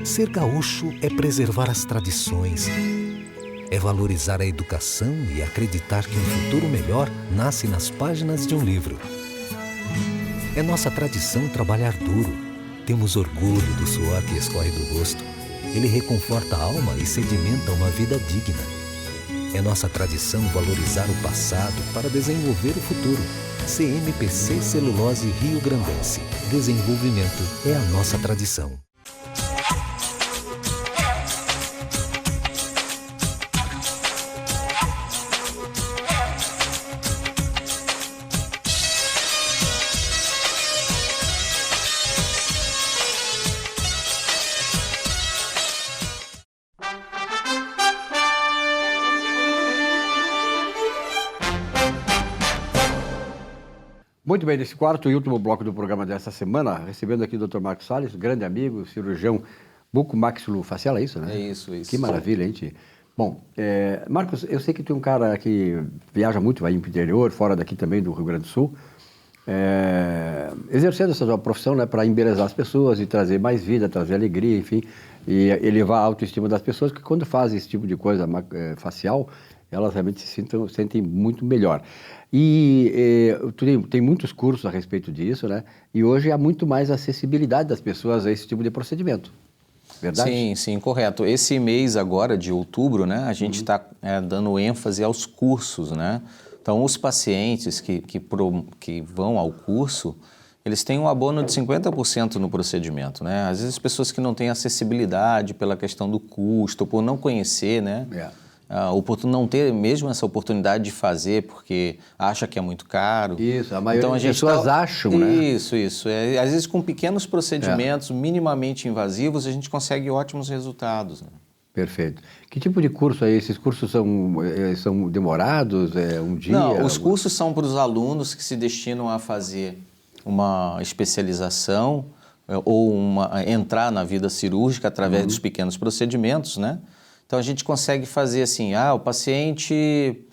Ser gaúcho é preservar as tradições, é valorizar a educação e acreditar que um futuro melhor nasce nas páginas de um livro. É nossa tradição trabalhar duro. Temos orgulho do suor que escorre do rosto. Ele reconforta a alma e sedimenta uma vida digna. É nossa tradição valorizar o passado para desenvolver o futuro. CMPC Celulose Rio Grandense. Desenvolvimento é a nossa tradição. Muito bem, nesse quarto e último bloco do programa desta semana, recebendo aqui o Dr. Marcos Salles, grande amigo, cirurgião bucomaxilofacial, é isso, né? É isso. Que maravilha, hein, Ti? Bom, Marcos, eu sei que tu é um cara que viaja muito, vai para o interior, fora daqui também do Rio Grande do Sul, exercendo essa sua profissão, né, para embelezar as pessoas e trazer mais vida, trazer alegria, enfim, e elevar a autoestima das pessoas, que quando fazem esse tipo de coisa facial, elas realmente sentem muito melhor. E tem muitos cursos a respeito disso, né? E hoje há muito mais acessibilidade das pessoas a esse tipo de procedimento. Verdade? Sim, sim, correto. Esse mês agora, de outubro, né, a gente está dando ênfase aos cursos, né? Então, os pacientes que vão ao curso, eles têm um abono de 50% no procedimento, né? Às vezes, pessoas que não têm acessibilidade pela questão do custo, por não conhecer, né? Ou por não ter mesmo essa oportunidade de fazer, porque acha que é muito caro. Isso, a maioria das pessoas acham, né? Isso. Às vezes, com pequenos procedimentos minimamente invasivos, a gente consegue ótimos resultados, né? Perfeito. Que tipo de curso aí? Esses cursos são demorados? Um dia? Não, os cursos são para os alunos que se destinam a fazer uma especialização ou entrar na vida cirúrgica através dos pequenos procedimentos, né? Então, a gente consegue fazer assim, o paciente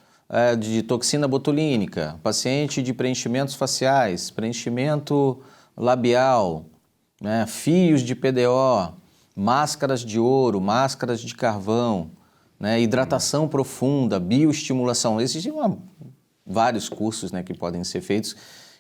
de toxina botulínica, paciente de preenchimentos faciais, preenchimento labial, né? Fios de PDO, máscaras de ouro, máscaras de carvão, né? Hidratação profunda, bioestimulação. Existem vários cursos, né, que podem ser feitos,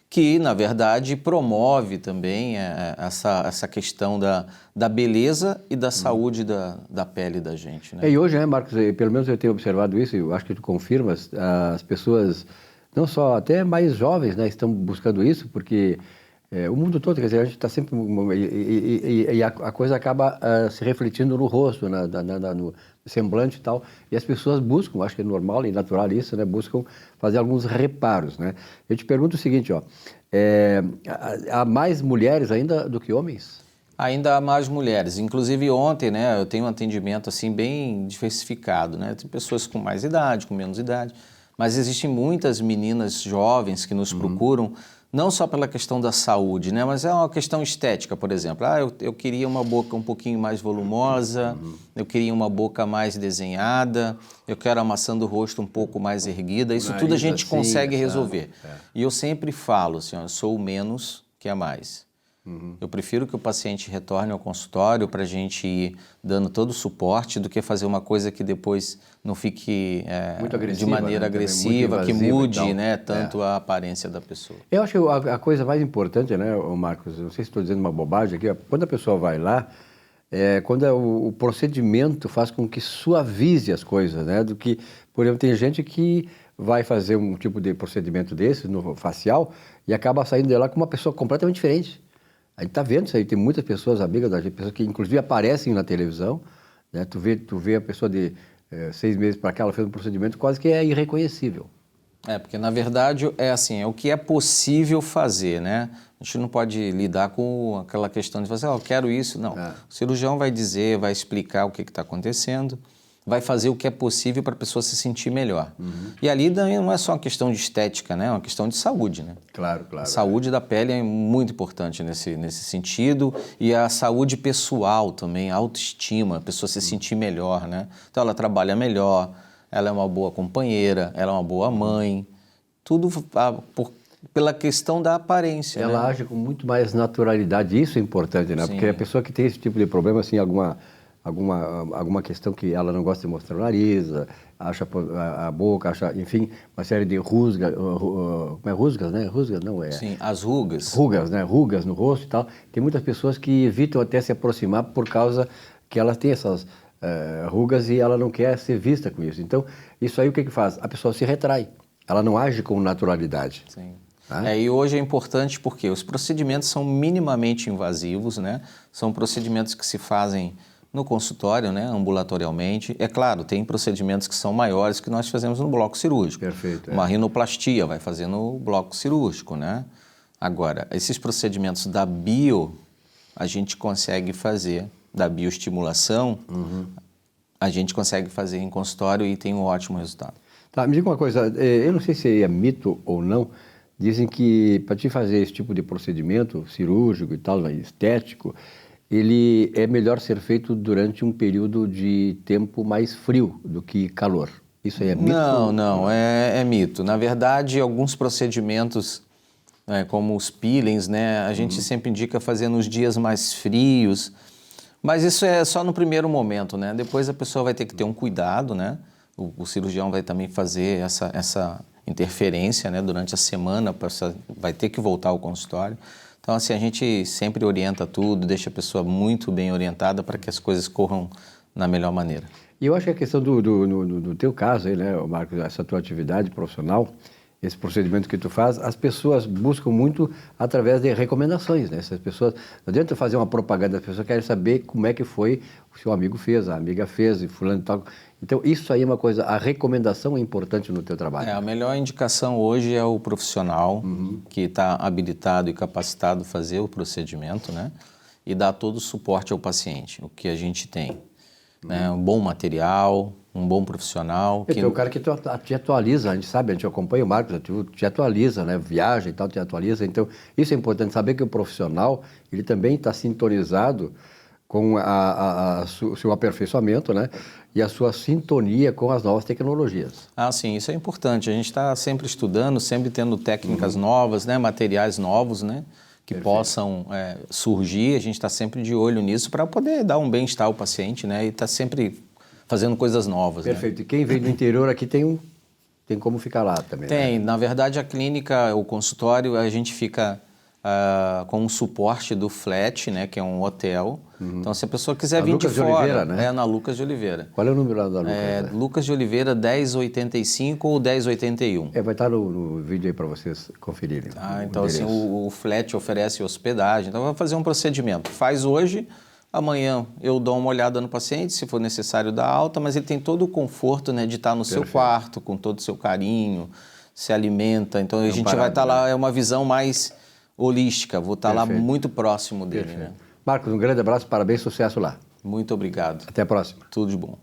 que, na verdade, promove também essa questão da beleza e da saúde da pele da gente, né? E hoje, né, Marcos, pelo menos eu tenho observado isso, eu acho que tu confirmas, as pessoas, não só, até mais jovens, né, estão buscando isso, porque o mundo todo, quer dizer, a gente está sempre... E a coisa acaba se refletindo no rosto, no semblante e tal, e as pessoas buscam, acho que é normal e natural isso, né, buscam fazer alguns reparos, né? Eu te pergunto o seguinte, há mais mulheres ainda do que homens? Ainda há mais mulheres, inclusive ontem, né, eu tenho um atendimento assim bem diversificado, né? Tem pessoas com mais idade, com menos idade, mas existem muitas meninas jovens que nos procuram, não só pela questão da saúde, né? Mas é uma questão estética, por exemplo. Eu queria uma boca um pouquinho mais volumosa, eu queria uma boca mais desenhada, eu quero a maçã do rosto um pouco mais erguida. Isso tudo a gente consegue resolver. E eu sempre falo assim, eu sou o menos que a mais. Eu prefiro que o paciente retorne ao consultório para a gente ir dando todo o suporte do que fazer uma coisa que depois não fique de maneira agressiva, que mude, né, tanto a aparência da pessoa. Eu acho que a coisa mais importante, né, Marcos, não sei se estou dizendo uma bobagem aqui, quando a pessoa vai lá, quando o procedimento faz com que suavize as coisas, né, do que, por exemplo, tem gente que vai fazer um tipo de procedimento desse, no facial, e acaba saindo de lá com uma pessoa completamente diferente. A gente está vendo isso aí, tem muitas pessoas, amigas da gente, pessoas que inclusive aparecem na televisão, né? Tu vê a pessoa de 6 meses para cá, ela fez um procedimento quase que é irreconhecível. Porque na verdade é assim, é o que é possível fazer, né? A gente não pode lidar com aquela questão de fazer, eu quero isso, não. O cirurgião vai dizer, vai explicar o que está acontecendo, vai fazer o que é possível para a pessoa se sentir melhor. E ali não é só uma questão de estética, né? É uma questão de saúde, né? Claro. A saúde da pele é muito importante nesse sentido, e a saúde pessoal também, a autoestima, a pessoa se sentir melhor, né? Então ela trabalha melhor, ela é uma boa companheira, ela é uma boa mãe, tudo pela questão da aparência. Ela age com muito mais naturalidade, isso é importante, né? Sim. Porque a pessoa que tem esse tipo de problema, assim, alguma questão que ela não gosta de mostrar o nariz, acha a boca, enfim, uma série de rusgas, rusgas, né? Rusgas não é? Sim, as rugas. Rugas, né? Rugas no rosto e tal. Tem muitas pessoas que evitam até se aproximar por causa que elas têm essas rugas e ela não quer ser vista com isso. Então, isso aí o que faz? A pessoa se retrai, ela não age com naturalidade. Sim. E hoje é importante porque os procedimentos são minimamente invasivos, né? São procedimentos que se fazem no consultório, né, ambulatorialmente. É claro, tem procedimentos que são maiores que nós fazemos no bloco cirúrgico. Perfeito. Uma rinoplastia vai fazer no bloco cirúrgico, né? Agora, esses procedimentos da a gente consegue fazer, da bioestimulação, a gente consegue fazer em consultório e tem um ótimo resultado. Tá, me diga uma coisa, eu não sei se é mito ou não, dizem que para te fazer esse tipo de procedimento cirúrgico e tal, estético, ele é melhor ser feito durante um período de tempo mais frio do que calor. Isso aí é mito? Não, é mito. Na verdade, alguns procedimentos, como os peelings, né, a gente sempre indica fazer nos dias mais frios, mas isso é só no primeiro momento, né? Depois a pessoa vai ter que ter um cuidado, né, o cirurgião vai também fazer essa interferência, né, durante a semana, vai ter que voltar ao consultório. Então, assim, a gente sempre orienta tudo, deixa a pessoa muito bem orientada para que as coisas corram na melhor maneira. E eu acho que a questão do teu caso aí, né, Marcos, essa tua atividade profissional, esse procedimento que tu faz, as pessoas buscam muito através de recomendações, né? Essas pessoas, não adianta fazer uma propaganda, as pessoas querem saber como é que foi, o seu amigo fez, a amiga fez, e fulano e tal. Então, isso aí é uma coisa, a recomendação é importante no teu trabalho. A melhor indicação hoje é o profissional que está habilitado e capacitado a fazer o procedimento, né? E dar todo o suporte ao paciente, o que a gente tem. Né? Um bom material, um bom profissional. Tem o cara que te atualiza, a gente sabe, a gente acompanha o Marcos, te atualiza, né? Viaja e tal, te atualiza. Então, isso é importante, saber que o profissional, ele também está sintonizado com o seu aperfeiçoamento, né? E a sua sintonia com as novas tecnologias. Ah, sim, isso é importante. A gente está sempre estudando, sempre tendo técnicas novas, né? Materiais novos, né? Que possam surgir. A gente está sempre de olho nisso para poder dar um bem-estar ao paciente, né? E está sempre fazendo coisas novas. Perfeito. Né? E quem vem do interior aqui tem como ficar lá também. Tem. Né? Na verdade, a clínica, o consultório, a gente fica com um suporte do flat, né? Que é um hotel. Então, se a pessoa quiser vir de fora... Lucas de Oliveira, né? É na Lucas de Oliveira. Qual é o número lá da Lucas? Lucas de Oliveira, 1085 ou 1081. Vai estar no vídeo aí para vocês conferirem. Então, assim, o flat oferece hospedagem. Então, vai fazer um procedimento. Faz hoje, amanhã eu dou uma olhada no paciente, se for necessário dar alta, mas ele tem todo o conforto, né, de estar no seu quarto, com todo o seu carinho, se alimenta. Então, a gente vai estar lá, é uma visão mais holística. Vou estar lá muito próximo dele, né? Marcos, um grande abraço, parabéns, sucesso lá. Muito obrigado. Até a próxima. Tudo de bom.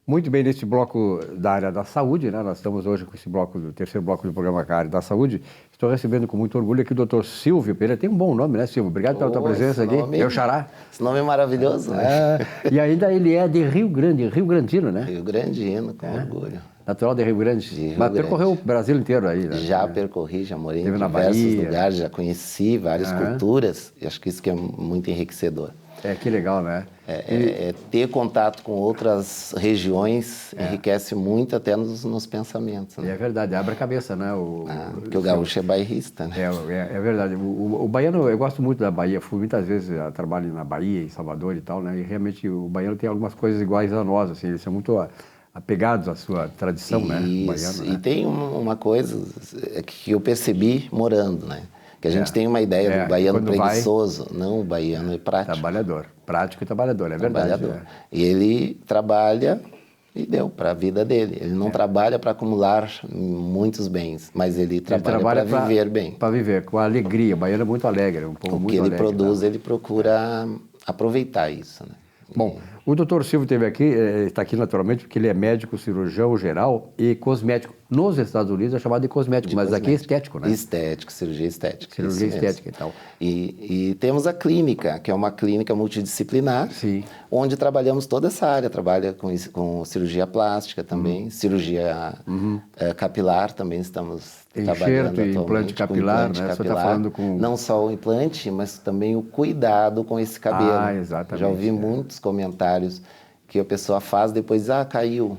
Muito bem, neste bloco da área da saúde, né? Nós estamos hoje com esse bloco, o terceiro bloco do programa da área da saúde. Estou recebendo com muito orgulho aqui o Dr. Silvio Pereira. Tem um bom nome, né, Silvio? Obrigado pela tua presença aqui. Meu xará. Esse nome é maravilhoso, né? E ainda ele é de Rio Grande, Rio Grandino, né? Rio Grandino, com orgulho. Natural de Rio Grande. Mas percorreu o Brasil inteiro aí, né? Já percorri, já morei em diversos lugares, já conheci várias culturas. E acho que isso que é muito enriquecedor. Que legal, né? Ter contato com outras regiões enriquece muito até nos pensamentos. Né? É verdade, abre a cabeça, né? Porque o gaúcho é bairrista, né? É verdade. O baiano, eu gosto muito da Bahia, fui muitas vezes a trabalho na Bahia, em Salvador e tal, né? E realmente o baiano tem algumas coisas iguais a nós, assim, eles são muito apegados à sua tradição, né? O baiano, e tem uma coisa que eu percebi morando, né? Que a gente tem uma ideia do baiano preguiçoso. Não, o baiano é prático. Trabalhador. Prático e trabalhador, é verdade. E ele trabalha e deu para a vida dele. Ele não trabalha para acumular muitos bens, mas ele trabalha para viver bem. Para viver, com alegria. O baiano é muito alegre, um povo muito alegre. O que ele produz, ele procura aproveitar isso, né? Bom, o doutor Silvio esteve aqui, está aqui naturalmente porque ele é médico, cirurgião geral e cosmético. Nos Estados Unidos é chamado de cosmético, mas aqui é estético, né? Estético, cirurgia estética. Cirurgia estética e tal. E temos a clínica, que é uma clínica multidisciplinar, onde trabalhamos toda essa área. Trabalha com cirurgia plástica também, cirurgia capilar também estamos trabalhando atualmente. Implante capilar, né? Você está falando com... Não só o implante, mas também o cuidado com esse cabelo. Exatamente. Já ouvi muitos comentários que a pessoa faz depois, caiu.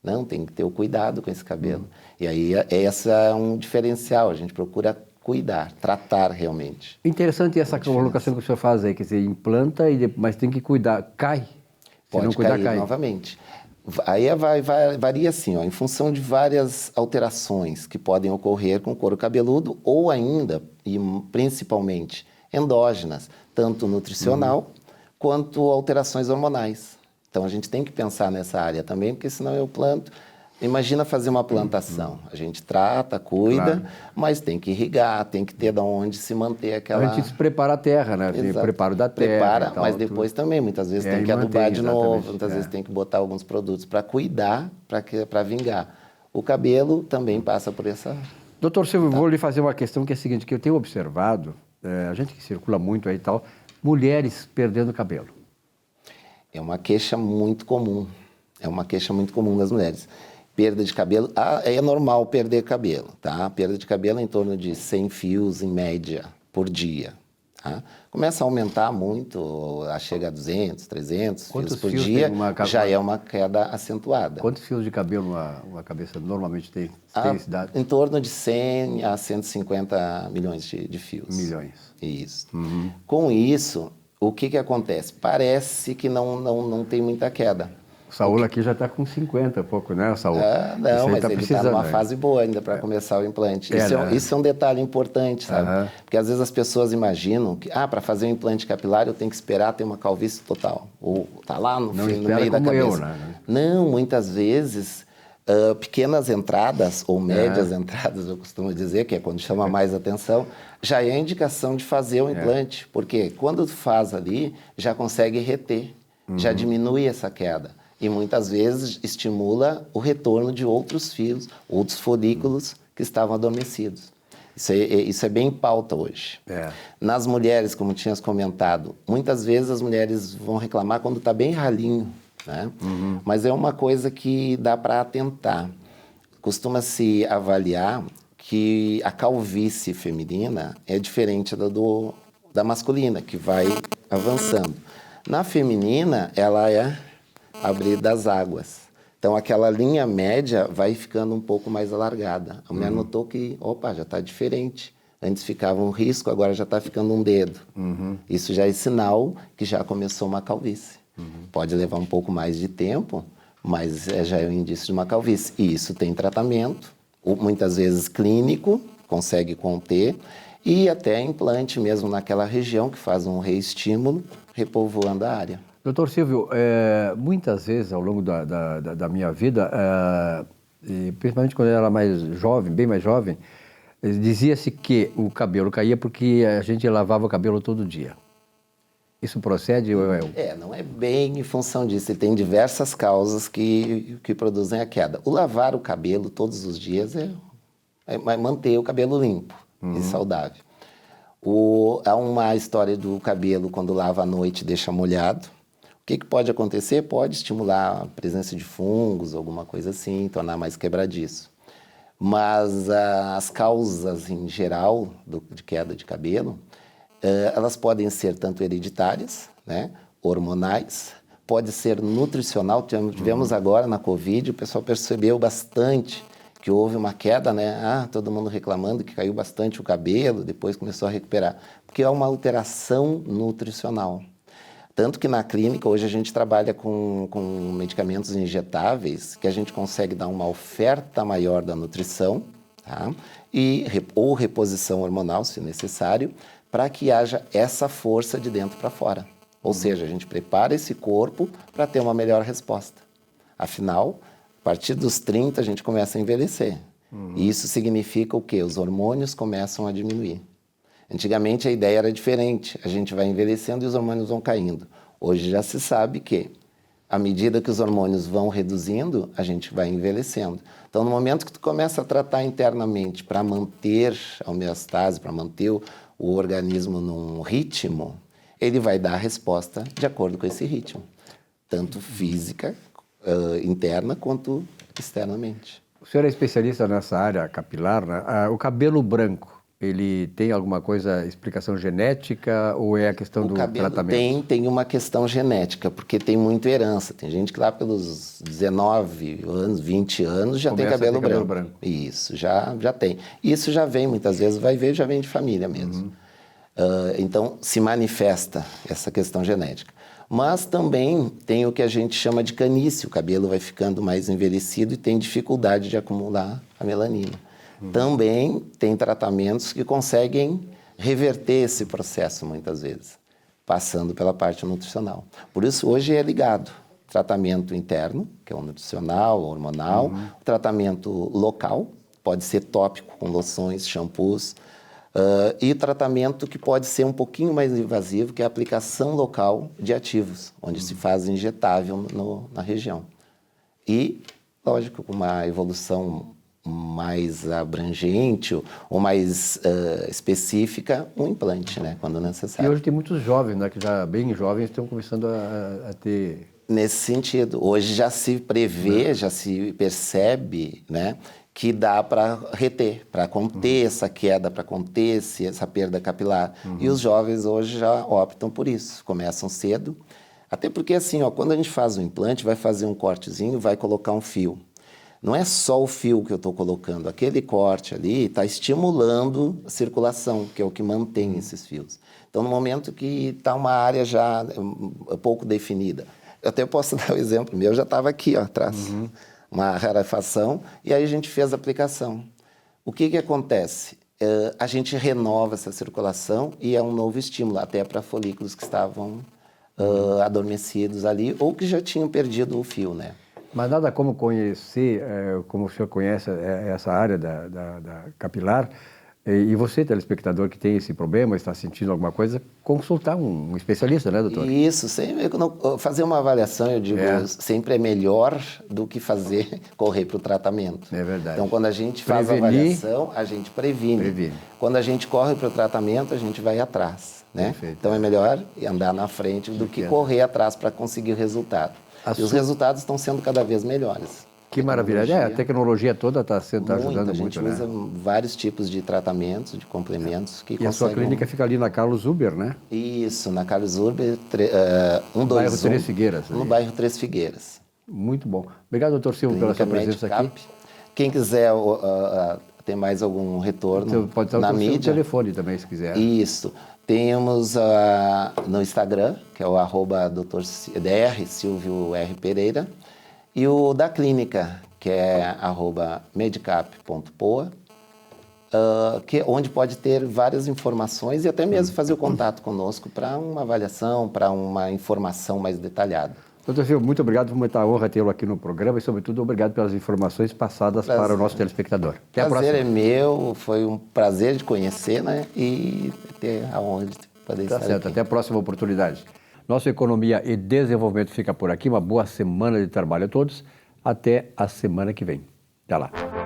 Não, tem que ter o cuidado com esse cabelo. E aí, esse é um diferencial, a gente procura cuidar, tratar realmente. Interessante essa colocação que o senhor faz aí, quer dizer, implanta, mas tem que cuidar, cai. Pode não cuidar, cair novamente. Aí varia assim, em função de várias alterações que podem ocorrer com o couro cabeludo ou ainda, e principalmente, endógenas, tanto nutricional quanto alterações hormonais. Então, a gente tem que pensar nessa área também, porque senão eu planto... Imagina fazer uma plantação. A gente trata, cuida, mas tem que irrigar, tem que ter de onde se manter aquela... A gente prepara a terra, né? Tem o preparo da terra. Prepara, tal, mas depois também, muitas vezes tem que adubar de novo, muitas vezes tem que botar alguns produtos para cuidar, para vingar. O cabelo também passa por essa... Doutor Silvio, vou lhe fazer uma questão que é a seguinte, que eu tenho observado, a gente que circula muito aí e tal, mulheres perdendo cabelo. É uma queixa muito comum. É uma queixa muito comum das mulheres. Perda de cabelo, é normal perder cabelo, tá? Perda de cabelo é em torno de 100 fios, em média, por dia. Tá? Começa a aumentar muito, chega a 200, 300 Quantos fios por fios dia, tem uma já é uma queda acentuada. Quantos fios de cabelo uma cabeça normalmente tem esse dado? Em torno de 100 a 150 milhões de fios. Milhões. Isso. Com isso, o que acontece? Parece que não tem muita queda. O Saúl aqui já está com 50 e pouco, né, Saúl? Não, mas tá ele está numa né? fase boa ainda para começar o implante. Né? Isso é um detalhe importante, sabe? Porque às vezes as pessoas imaginam que, para fazer um implante capilar eu tenho que esperar ter uma calvície total. Ou tá lá no meio da cabeça. Né? Não, muitas vezes, pequenas entradas ou médias entradas, eu costumo dizer, que é quando chama mais atenção, já é a indicação de fazer o implante. Porque quando tu faz ali, já consegue reter, já diminui essa queda. E muitas vezes estimula o retorno de outros fios, outros folículos que estavam adormecidos. Isso é bem em pauta hoje. Nas mulheres, como tinhas comentado, muitas vezes as mulheres vão reclamar quando está bem ralinho, né? Mas é uma coisa que dá para atentar. Costuma-se avaliar que a calvície feminina é diferente da masculina, que vai avançando. Na feminina, ela é abrir das águas. Então, aquela linha média vai ficando um pouco mais alargada. A mulher notou que, já está diferente. Antes ficava um risco, agora já está ficando um dedo. Isso já é sinal que já começou uma calvície. Pode levar um pouco mais de tempo, mas já é um indício de uma calvície. E isso tem tratamento, muitas vezes clínico, consegue conter, e até implante mesmo naquela região que faz um reestímulo, repovoando a área. Doutor Silvio, muitas vezes ao longo da minha vida, principalmente quando eu era mais jovem, bem mais jovem, dizia-se que o cabelo caía porque a gente lavava o cabelo todo dia. Isso procede? Não é bem em função disso. Ele tem diversas causas que produzem a queda. O lavar o cabelo todos os dias é manter o cabelo limpo e saudável. Há uma história do cabelo quando lava à noite deixa molhado. O que pode acontecer? Pode estimular a presença de fungos, alguma coisa assim, tornar mais quebradiço. Mas as causas em geral de queda de cabelo, elas podem ser tanto hereditárias, né, hormonais, pode ser nutricional. Tivemos agora na Covid, o pessoal percebeu bastante que houve uma queda, né? Todo mundo reclamando que caiu bastante o cabelo, depois começou a recuperar, porque é uma alteração nutricional. Tanto que na clínica, hoje a gente trabalha com medicamentos injetáveis, que a gente consegue dar uma oferta maior da nutrição, tá? Ou reposição hormonal, se necessário, para que haja essa força de dentro para fora. Ou seja, a gente prepara esse corpo para ter uma melhor resposta. Afinal, a partir dos 30 a gente começa a envelhecer. E isso significa o quê? Os hormônios começam a diminuir. Antigamente a ideia era diferente, a gente vai envelhecendo e os hormônios vão caindo. Hoje já se sabe que, à medida que os hormônios vão reduzindo, a gente vai envelhecendo. Então, no momento que tu começa a tratar internamente para manter a homeostase, para manter o organismo num ritmo, ele vai dar a resposta de acordo com esse ritmo, tanto física, interna, quanto externamente. O senhor é especialista nessa área capilar, né? O cabelo branco, ele tem alguma coisa, explicação genética ou é a questão do tratamento? Tem uma questão genética, porque tem muita herança. Tem gente que lá pelos 19 anos, 20 anos já tem cabelo branco. Isso, já tem. Isso já vem, muitas vezes, já vem de família mesmo. Então, se manifesta essa questão genética. Mas também tem o que a gente chama de canice. O cabelo vai ficando mais envelhecido e tem dificuldade de acumular a melanina. Também tem tratamentos que conseguem reverter esse processo, muitas vezes, passando pela parte nutricional. Por isso, hoje é ligado tratamento interno, que é o nutricional, hormonal, tratamento local, pode ser tópico, com loções, shampoos, e tratamento que pode ser um pouquinho mais invasivo, que é a aplicação local de ativos, onde se faz injetável na região. E, lógico, com uma evolução mais abrangente ou mais específica, um implante, né, quando necessário. E hoje tem muitos jovens, né, que já bem jovens estão começando a ter... Nesse sentido, hoje já se prevê, já se percebe, né, que dá para reter, para conter essa queda, para conter essa perda capilar. E os jovens hoje já optam por isso, começam cedo. Até porque, assim, ó, quando a gente faz o implante, vai fazer um cortezinho, vai colocar um fio. Não é só o fio que eu estou colocando, aquele corte ali está estimulando a circulação, que é o que mantém esses fios. Então, no momento que está uma área já pouco definida, eu até posso dar o exemplo meu, já estava aqui, ó, atrás. Uma rarefação, e aí a gente fez a aplicação. O que acontece? A gente renova essa circulação e é um novo estímulo, até para folículos que estavam adormecidos ali ou que já tinham perdido o fio, né? Mas nada como conhecer, como o senhor conhece essa área da capilar, e você, telespectador, que tem esse problema, está sentindo alguma coisa, consultar um especialista, né, doutor? Isso, sempre, fazer uma avaliação, eu digo, sempre é melhor do que correr para o tratamento. É verdade. Então, quando a gente faz a avaliação, a gente previne. Quando a gente corre para o tratamento, a gente vai atrás, né? Perfeito. Então, é melhor andar na frente do que correr atrás para conseguir o resultado. E os resultados estão sendo cada vez melhores. Que maravilha. A tecnologia toda está ajudando muito, né? A gente usa vários tipos de tratamentos, de complementos que conseguem... E a sua clínica fica ali na Carlos Zuber, né? Isso, na Carlos Zuber, no bairro Três Figueiras. No bairro Três Figueiras. Muito bom. Obrigado, doutor Silvio, pela sua presença aqui. Quem quiser ter mais algum retorno na mídia... Pode dar o seu telefone também, se quiser. Isso. Temos no Instagram, que é o @Dr. Silvio R. Pereira, e o da clínica, que é @medicap.poa, onde pode ter várias informações e até mesmo fazer o contato conosco para uma avaliação, para uma informação mais detalhada. Doutor Silvio, muito obrigado por muita honra tê-lo aqui no programa e, sobretudo, obrigado pelas informações passadas para o nosso telespectador. Até a próxima. Prazer é meu, foi um prazer de conhecer, né? E ter a honra de poder estar certo, aqui. até a próxima oportunidade. Nossa Economia e Desenvolvimento fica por aqui. Uma boa semana de trabalho a todos. Até a semana que vem. Até lá.